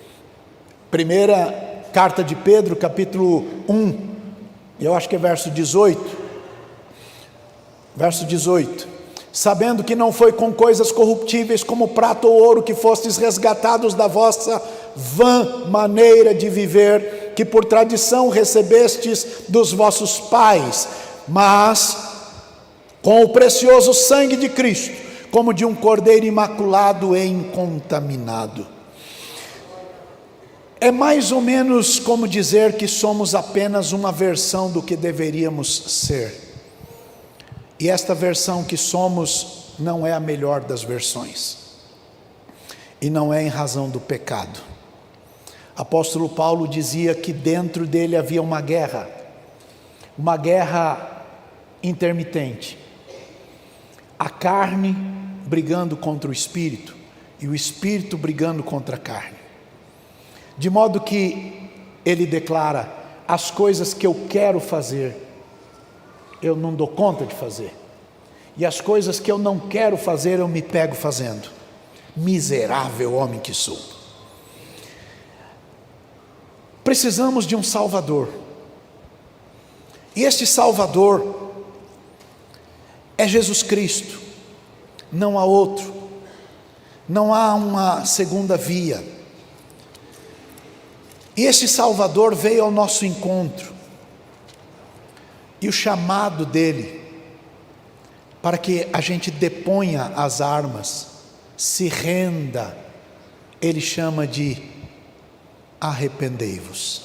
Primeira carta de Pedro, capítulo 1, eu acho que é verso 18. sabendo que não foi com coisas corruptíveis como prata ou ouro que fostes resgatados da vossa vã maneira de viver, que por tradição recebestes dos vossos pais, mas com o precioso sangue de Cristo, como de um cordeiro imaculado e incontaminado. É mais ou menos como dizer que somos apenas uma versão do que deveríamos ser. E esta versão que somos não é a melhor das versões. E não é em razão do pecado. Apóstolo Paulo dizia que dentro dele havia uma guerra intermitente. A carne brigando contra o espírito e o espírito brigando contra a carne. De modo que ele declara: as coisas que eu quero fazer, eu não dou conta de fazer. E as coisas que eu não quero fazer, eu me pego fazendo. Miserável homem que sou. Precisamos de um Salvador. E este Salvador é Jesus Cristo. Não há outro. Não há uma segunda via. E este Salvador veio ao nosso encontro. E o chamado dele, para que a gente deponha as armas, se renda, ele chama de arrependei-vos.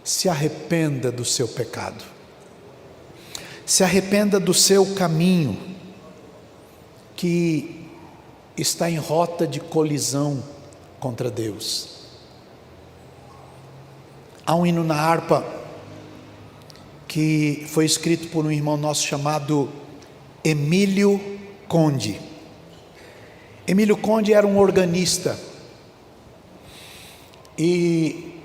Se arrependa do seu pecado. Se arrependa do seu caminho, que está em rota de colisão contra Deus. Há um hino na harpa que foi escrito por um irmão nosso chamado Emílio Conde. Emílio Conde era um organista e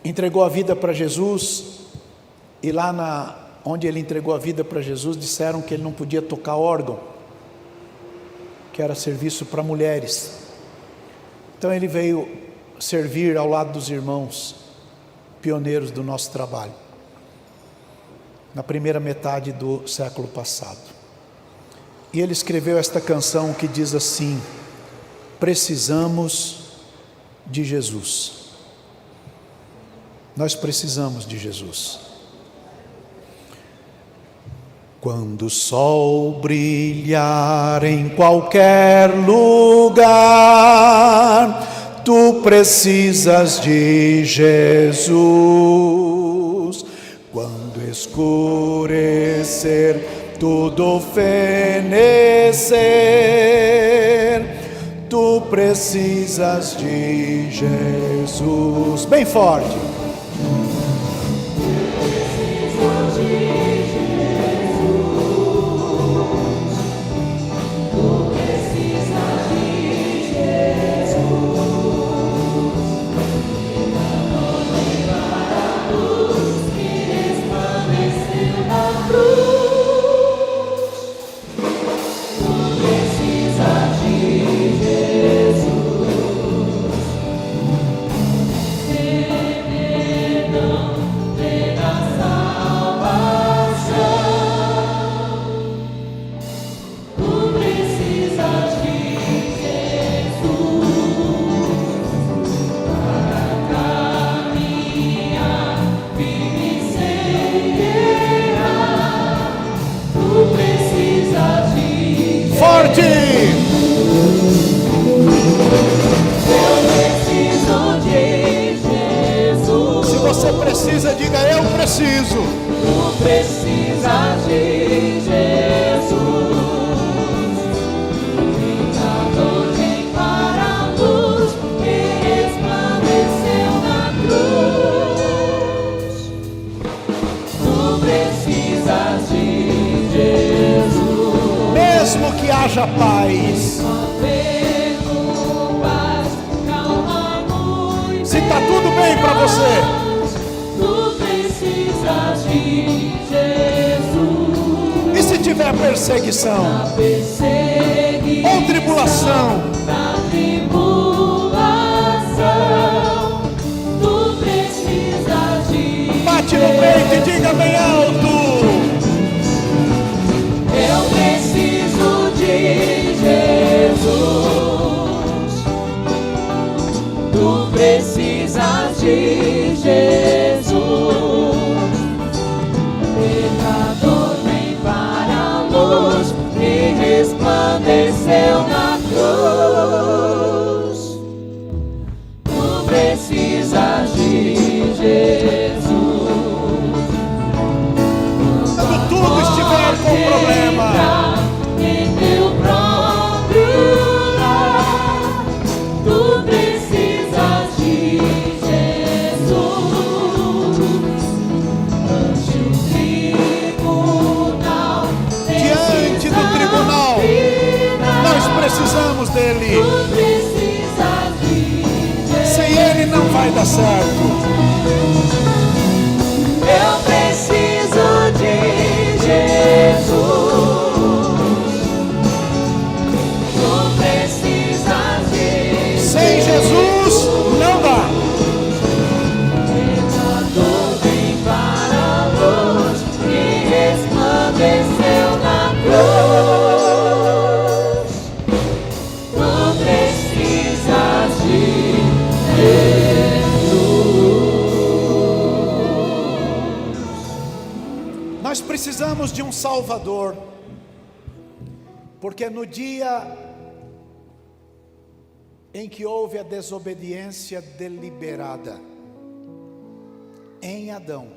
entregou a vida para Jesus, e lá onde ele entregou a vida para Jesus, disseram que ele não podia tocar órgão, que era serviço para mulheres. Então ele veio servir ao lado dos irmãos pioneiros do nosso trabalho, na primeira metade do século passado. E ele escreveu esta canção que diz assim: precisamos de Jesus. Nós precisamos de Jesus. Quando o sol brilhar em qualquer lugar, tu precisas de Jesus. Quando escurecer, tudo fenecer, tu precisas de Jesus. Bem forte. Haja paz. Se está tudo bem para você, tu precisas de Jesus. E se tiver perseguição, ou tribulação, tu precisas de. Bate no peito e diga bem alto: eu precisamos dele. Tu precisas de Jesus. Sem ele não vai dar certo. Eu preciso de Jesus. Tu precisas de Jesus. Sem Jesus não dá. Da nuvem para a luz que resplandeceu na cruz. Tu precisas de Jesus. Nós precisamos de um Salvador, porque no dia em que houve a desobediência deliberada em Adão,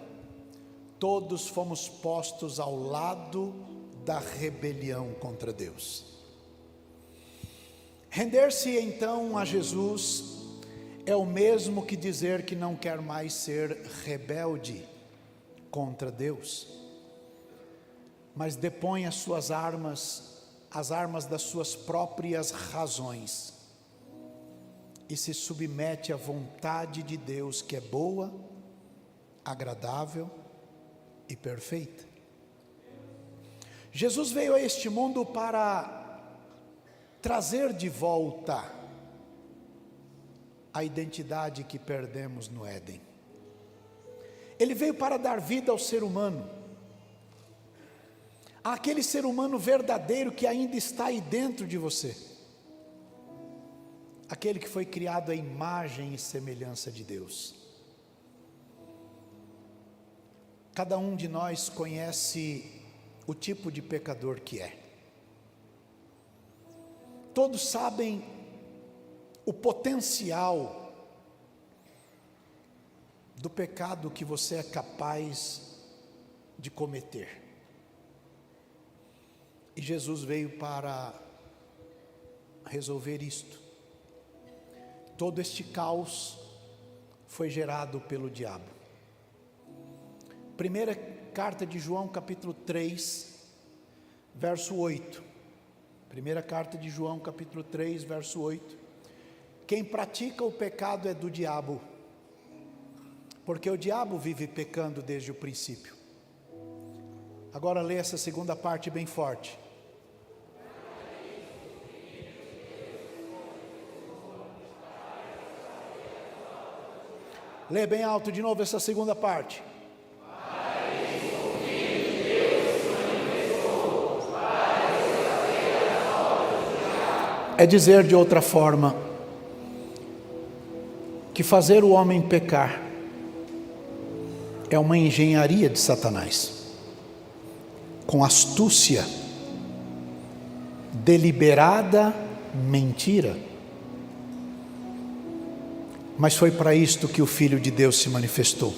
todos fomos postos ao lado da rebelião contra Deus. Render-se então a Jesus é o mesmo que dizer que não quer mais ser rebelde contra Deus, mas depõe as suas armas, as armas das suas próprias razões, e se submete à vontade de Deus, que é boa, agradável e perfeita. Jesus veio a este mundo para trazer de volta a identidade que perdemos no Éden. Ele veio para dar vida ao ser humano, àquele ser humano verdadeiro que ainda está aí dentro de você, aquele que foi criado à imagem e semelhança de Deus. Cada um de nós conhece o tipo de pecador que é. Todos sabem o potencial do pecado que você é capaz de cometer. E Jesus veio para resolver isto. Todo este caos foi gerado pelo diabo. Primeira carta de João, capítulo 3, verso 8. Primeira carta de João, capítulo 3, verso 8. Quem pratica o pecado é do diabo, porque o diabo vive pecando desde o princípio. Agora lê essa segunda parte bem forte. Lê bem alto de novo essa segunda parte. É dizer de outra forma, que fazer o homem pecar é uma engenharia de Satanás, com astúcia, deliberada mentira. Mas foi para isto que o Filho de Deus se manifestou,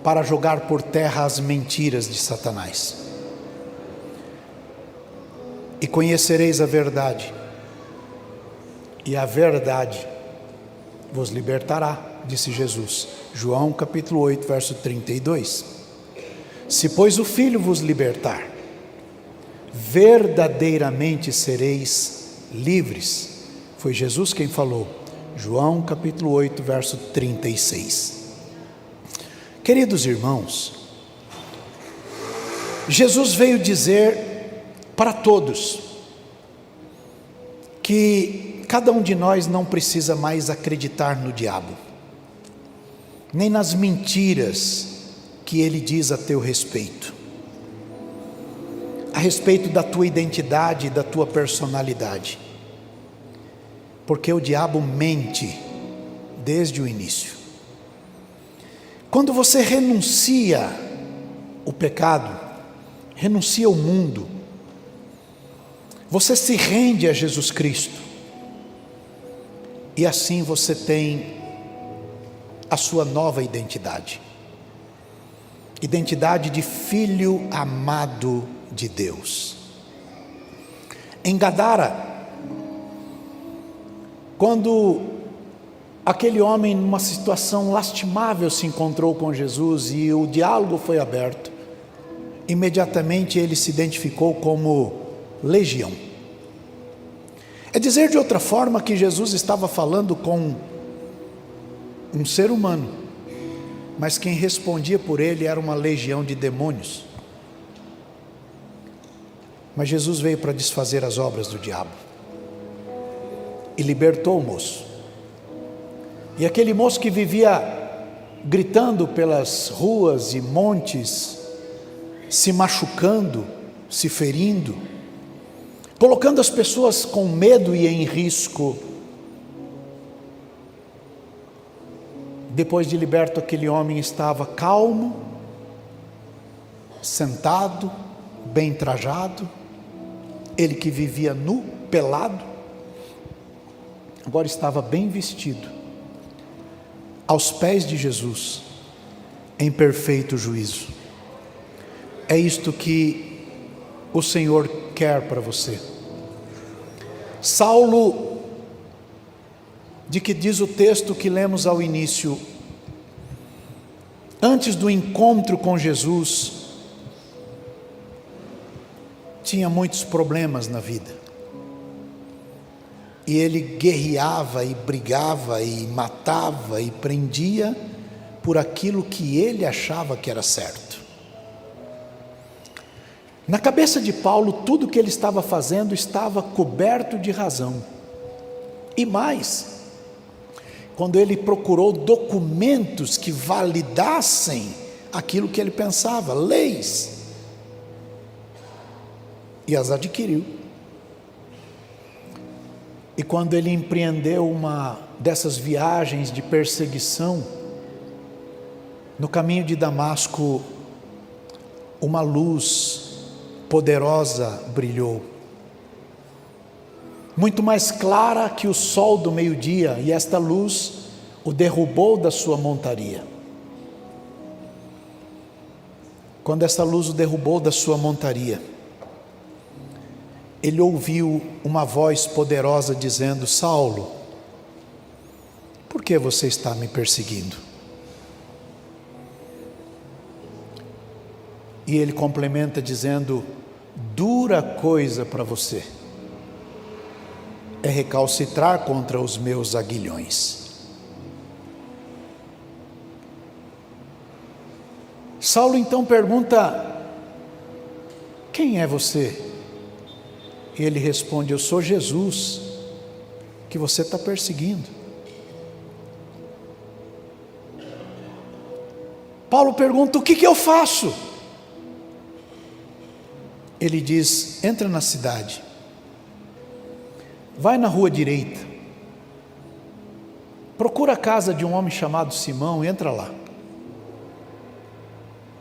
para jogar por terra as mentiras de Satanás. E conhecereis a verdade, e a verdade vos libertará, disse Jesus. João capítulo 8, verso 32. Se pois o Filho vos libertar, verdadeiramente sereis livres. Foi Jesus quem falou. João capítulo 8, verso 36. Queridos irmãos, Jesus veio dizer para todos que cada um de nós não precisa mais acreditar no diabo, nem nas mentiras que ele diz a teu respeito, a respeito da tua identidade e da tua personalidade, porque o diabo mente desde o início. Quando você renuncia o pecado, renuncia o mundo, você se rende a Jesus Cristo, e assim você tem a sua nova identidade, identidade de filho amado de Deus. Em Gadara, quando aquele homem numa situação lastimável se encontrou com Jesus e o diálogo foi aberto, imediatamente ele se identificou como legião. É dizer de outra forma que Jesus estava falando com um ser humano, mas quem respondia por ele era uma legião de demônios. Mas Jesus veio para desfazer as obras do diabo e libertou o moço. E aquele moço que vivia gritando pelas ruas e montes, se machucando, se ferindo, colocando as pessoas com medo e em risco, depois de liberto, aquele homem estava calmo, sentado, bem trajado. Ele que vivia nu, pelado, agora estava bem vestido, aos pés de Jesus, em perfeito juízo. É isto que o Senhor quer para você. Saulo, de que diz o texto que lemos ao início, antes do encontro com Jesus, tinha muitos problemas na vida, e ele guerreava e brigava e matava e prendia por aquilo que ele achava que era certo. Na cabeça de Paulo, tudo que ele estava fazendo estava coberto de razão, e mais, quando ele procurou documentos que validassem aquilo que ele pensava, leis, e as adquiriu. E quando ele empreendeu uma dessas viagens de perseguição, no caminho de Damasco, uma luz poderosa brilhou, muito mais clara que o sol do meio-dia, e esta luz o derrubou da sua montaria. Quando esta luz o derrubou da sua montaria, ele ouviu uma voz poderosa dizendo: Saulo, por que você está me perseguindo? E ele complementa dizendo: dura coisa para você é recalcitrar contra os meus aguilhões. Saulo então pergunta: quem é você? E ele responde: eu sou Jesus, que você está perseguindo. Paulo pergunta: o que eu faço? Ele diz: entra na cidade, vai na rua direita, procura a casa de um homem chamado Simão, entra lá.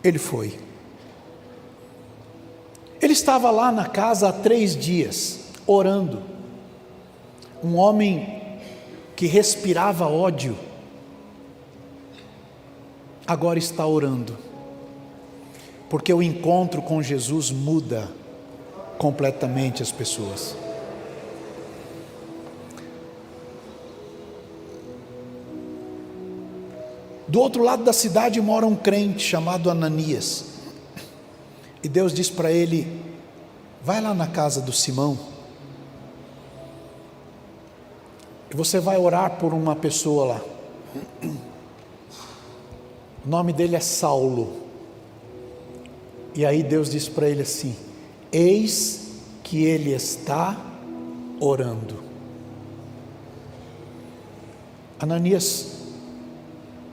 Ele foi. Ele estava lá na casa há 3 dias, orando. Um homem que respirava ódio, agora está orando, porque o encontro com Jesus muda completamente as pessoas. Do outro lado da cidade mora um crente chamado Ananias. E Deus diz para ele: vai lá na casa do Simão, e você vai orar por uma pessoa lá. O nome dele é Saulo. E aí Deus diz para ele assim: eis que ele está orando. Ananias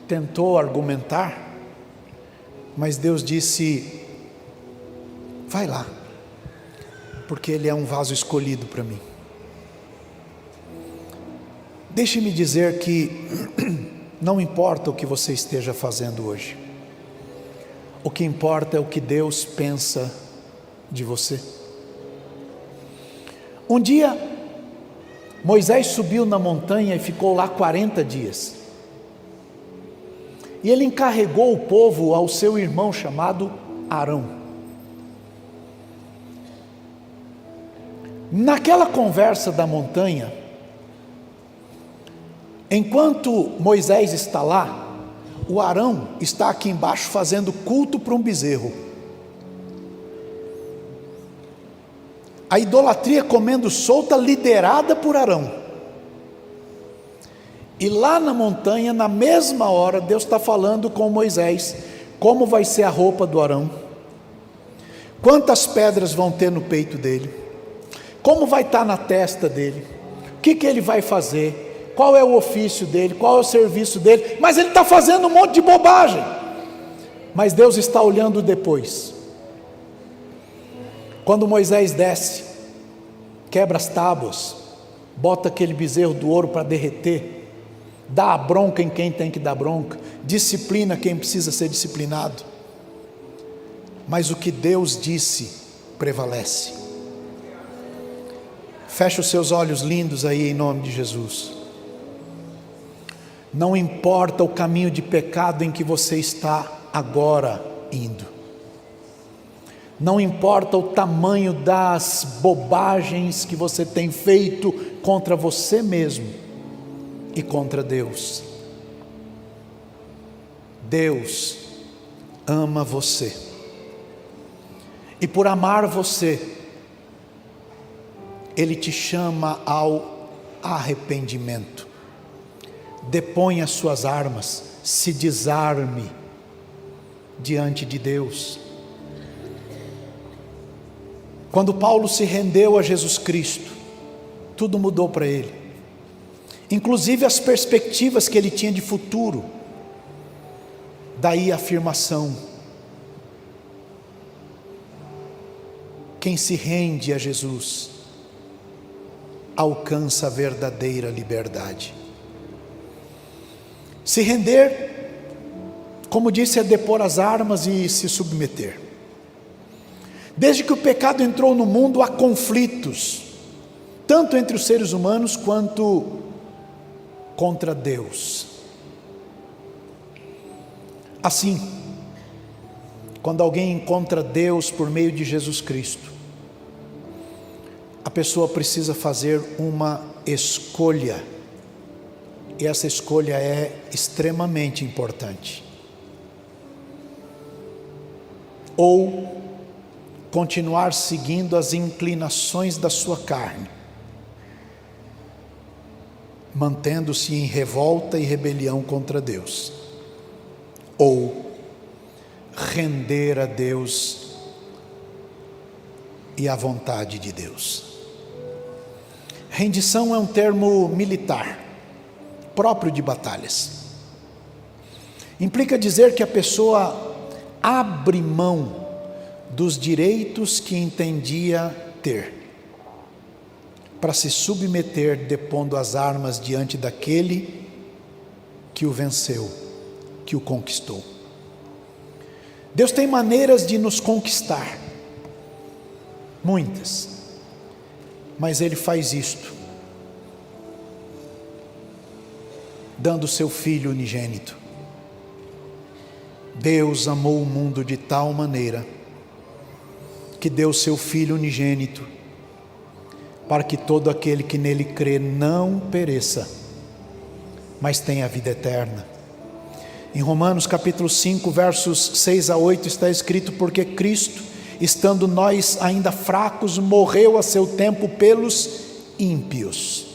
tentou argumentar, mas Deus disse: vai lá, porque ele é um vaso escolhido para mim. Deixe-me dizer que não importa o que você esteja fazendo hoje, o que importa é o que Deus pensa de você. Um dia, Moisés subiu na montanha e ficou lá 40 dias. E ele encarregou o povo ao seu irmão chamado Arão. Naquela conversa da montanha, enquanto Moisés está lá, o Arão está aqui embaixo fazendo culto para um bezerro. A idolatria comendo solta, liderada por Arão. E lá na montanha, na mesma hora, Deus está falando com Moisés, como vai ser a roupa do Arão, quantas pedras vão ter no peito dele, como vai estar na testa dele, o que ele vai fazer, qual é o ofício dele, qual é o serviço dele. Mas ele está fazendo um monte de bobagem, mas Deus está olhando depois. Quando Moisés desce, quebra as tábuas, bota aquele bezerro do ouro para derreter, dá a bronca em quem tem que dar bronca, disciplina quem precisa ser disciplinado, mas o que Deus disse prevalece. Feche os seus olhos lindos aí em nome de Jesus. Não importa o caminho de pecado em que você está agora indo, não importa o tamanho das bobagens que você tem feito contra você mesmo e contra Deus. Deus ama você, e por amar você, Ele te chama ao arrependimento. Deponha as suas armas, se desarme diante de Deus. Quando Paulo se rendeu a Jesus Cristo, tudo mudou para ele, inclusive as perspectivas que ele tinha de futuro. Daí a afirmação: quem se rende a Jesus alcança a verdadeira liberdade. Se render, como disse, é depor as armas e se submeter. Desde que o pecado entrou no mundo, há conflitos, tanto entre os seres humanos quanto contra Deus. Assim, quando alguém encontra Deus por meio de Jesus Cristo, a pessoa precisa fazer uma escolha, e essa escolha é extremamente importante: ou continuar seguindo as inclinações da sua carne, mantendo-se em revolta e rebelião contra Deus, ou render a Deus e à vontade de Deus. Rendição é um termo militar, próprio de batalhas. Implica dizer que a pessoa abre mão dos direitos que entendia ter, para se submeter, depondo as armas diante daquele que o venceu, que o conquistou. Deus tem maneiras de nos conquistar, muitas, mas Ele faz isto dando seu Filho unigênito. Deus amou o mundo de tal maneira que deu seu Filho unigênito, para que todo aquele que nele crê não pereça, mas tenha a vida eterna. Em Romanos capítulo 5, versos 6 a 8 está escrito: porque Cristo, estando nós ainda fracos, morreu a seu tempo pelos ímpios.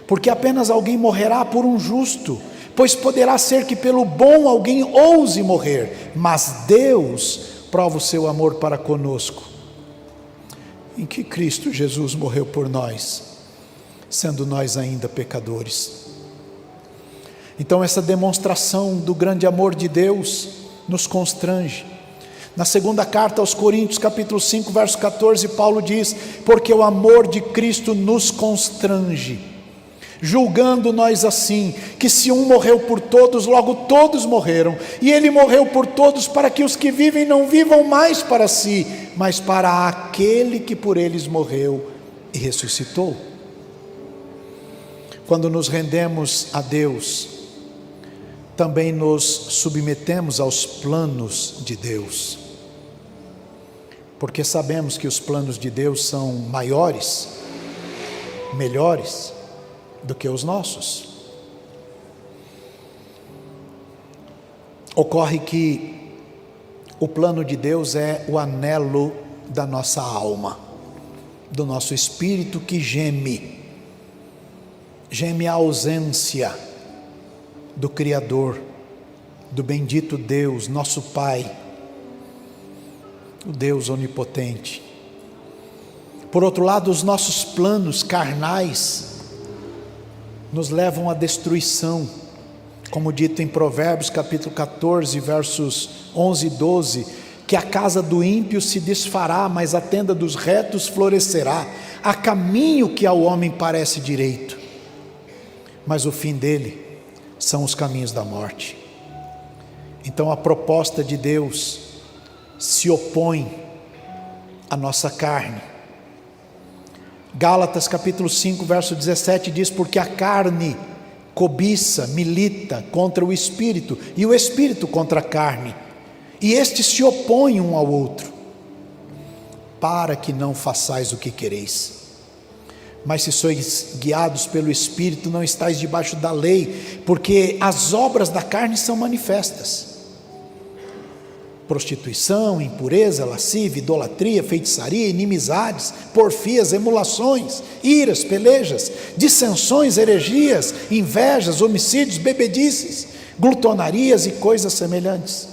Porque apenas alguém morrerá por um justo, pois poderá ser que pelo bom alguém ouse morrer, mas Deus prova o seu amor para conosco, em que Cristo Jesus morreu por nós, sendo nós ainda pecadores. Então essa demonstração do grande amor de Deus nos constrange. Na segunda carta aos Coríntios, capítulo 5, verso 14, Paulo diz: porque o amor de Cristo nos constrange, julgando nós assim, que se um morreu por todos, logo todos morreram, e Ele morreu por todos, para que os que vivem não vivam mais para si, mas para aquele que por eles morreu e ressuscitou. Quando nos rendemos a Deus, também nos submetemos aos planos de Deus, porque sabemos que os planos de Deus são maiores, melhores do que os nossos. Ocorre que o plano de Deus é o anelo da nossa alma. do nosso espírito que geme a ausência do Criador, do bendito Deus, nosso Pai, o Deus onipotente. Por outro lado, os nossos planos carnais nos levam à destruição, como dito em Provérbios capítulo 14, versos 11 e 12, que a casa do ímpio se desfará, mas a tenda dos retos florescerá. Há caminho que ao homem parece direito, mas o fim dele são os caminhos da morte. Então a proposta de Deus se opõe à nossa carne. Gálatas capítulo 5, verso 17 diz: porque a carne cobiça, milita contra o Espírito, e o Espírito contra a carne, e estes se opõem um ao outro, para que não façais o que quereis. Mas se sois guiados pelo Espírito, não estáis debaixo da lei, porque as obras da carne são manifestas: prostituição, impureza, lascívia, idolatria, feitiçaria, inimizades, porfias, emulações, iras, pelejas, dissensões, heresias, invejas, homicídios, bebedices, glutonarias e coisas semelhantes,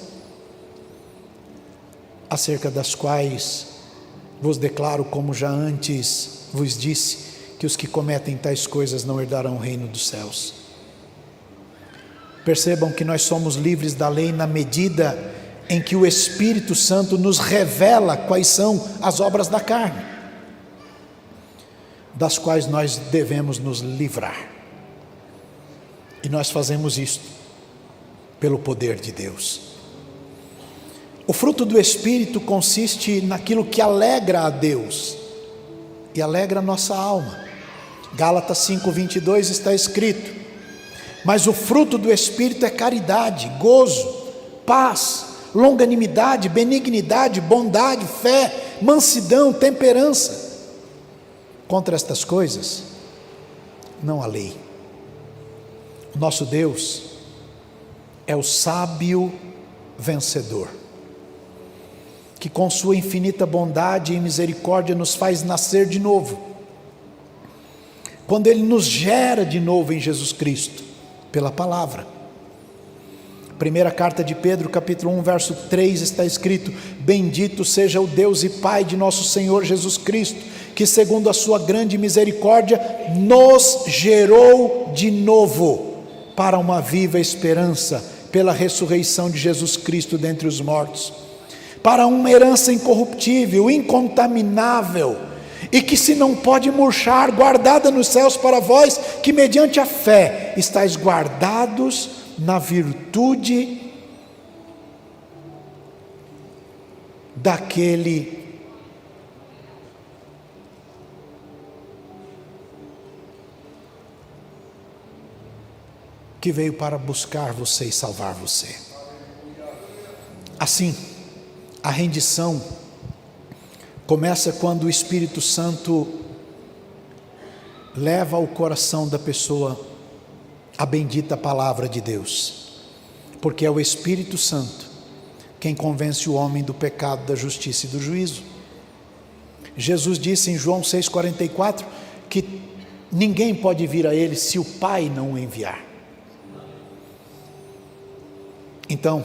acerca das quais vos declaro, como já antes vos disse, que os que cometem tais coisas não herdarão o reino dos céus. Percebam que nós somos livres da lei na medida em que o Espírito Santo nos revela quais são as obras da carne, das quais nós devemos nos livrar. E nós fazemos isto pelo poder de Deus. O fruto do Espírito consiste naquilo que alegra a Deus e alegra a nossa alma. Gálatas 5:22 está escrito: mas o fruto do Espírito é caridade, gozo, paz, longanimidade, benignidade, bondade, fé, mansidão, temperança. Contra estas coisas não há lei. O nosso Deus é o sábio vencedor, que com sua infinita bondade e misericórdia nos faz nascer de novo, quando Ele nos gera de novo em Jesus Cristo, pela palavra. Primeira carta de Pedro, capítulo 1, verso 3, está escrito: bendito seja o Deus e Pai de nosso Senhor Jesus Cristo, que segundo a sua grande misericórdia, nos gerou de novo, para uma viva esperança, pela ressurreição de Jesus Cristo dentre os mortos, para uma herança incorruptível, incontaminável, e que se não pode murchar, guardada nos céus para vós, que mediante a fé estáis guardados na virtude daquele que veio para buscar você e salvar você. Assim, a rendição começa quando o Espírito Santo leva ao coração da pessoa a bendita palavra de Deus, porque é o Espírito Santo quem convence o homem do pecado, da justiça e do juízo. Jesus disse em João 6,44 que ninguém pode vir a Ele se o Pai não o enviar. Então,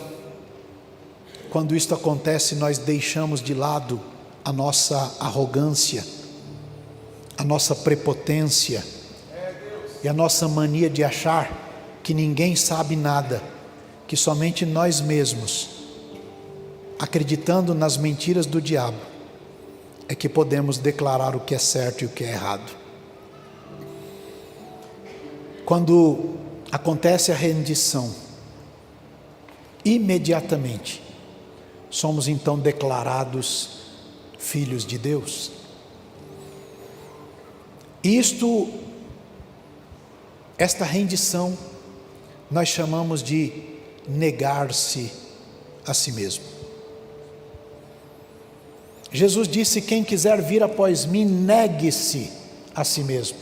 quando isto acontece, nós deixamos de lado a nossa arrogância, a nossa prepotência e a nossa mania de achar que ninguém sabe nada, que somente nós mesmos, acreditando nas mentiras do diabo, é que podemos declarar o que é certo e o que é errado. Quando acontece a rendição, imediatamente somos então declarados filhos de Deus. Esta rendição nós chamamos de negar-se a si mesmo. Jesus disse: quem quiser vir após mim, negue-se a si mesmo,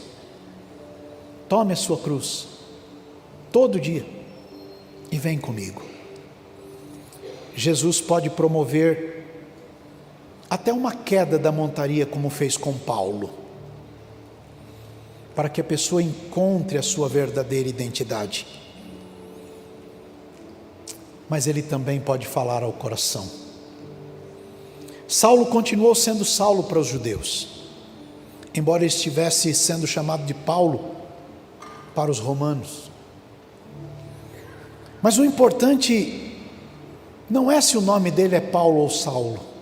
tome a sua cruz todo dia e vem comigo. Jesus pode promover até uma queda da montaria, como fez com Paulo, para que a pessoa encontre a sua verdadeira identidade. Mas ele também pode falar ao coração. Saulo continuou sendo Saulo para os judeus, embora estivesse sendo chamado de Paulo para os romanos. Mas o importante não é se o nome dele é Paulo ou Saulo.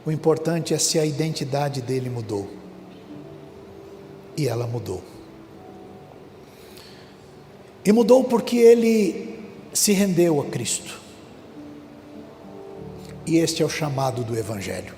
O importante é se a identidade dele mudou. E ela mudou. E mudou porque ele se rendeu a Cristo. E este é o chamado do Evangelho.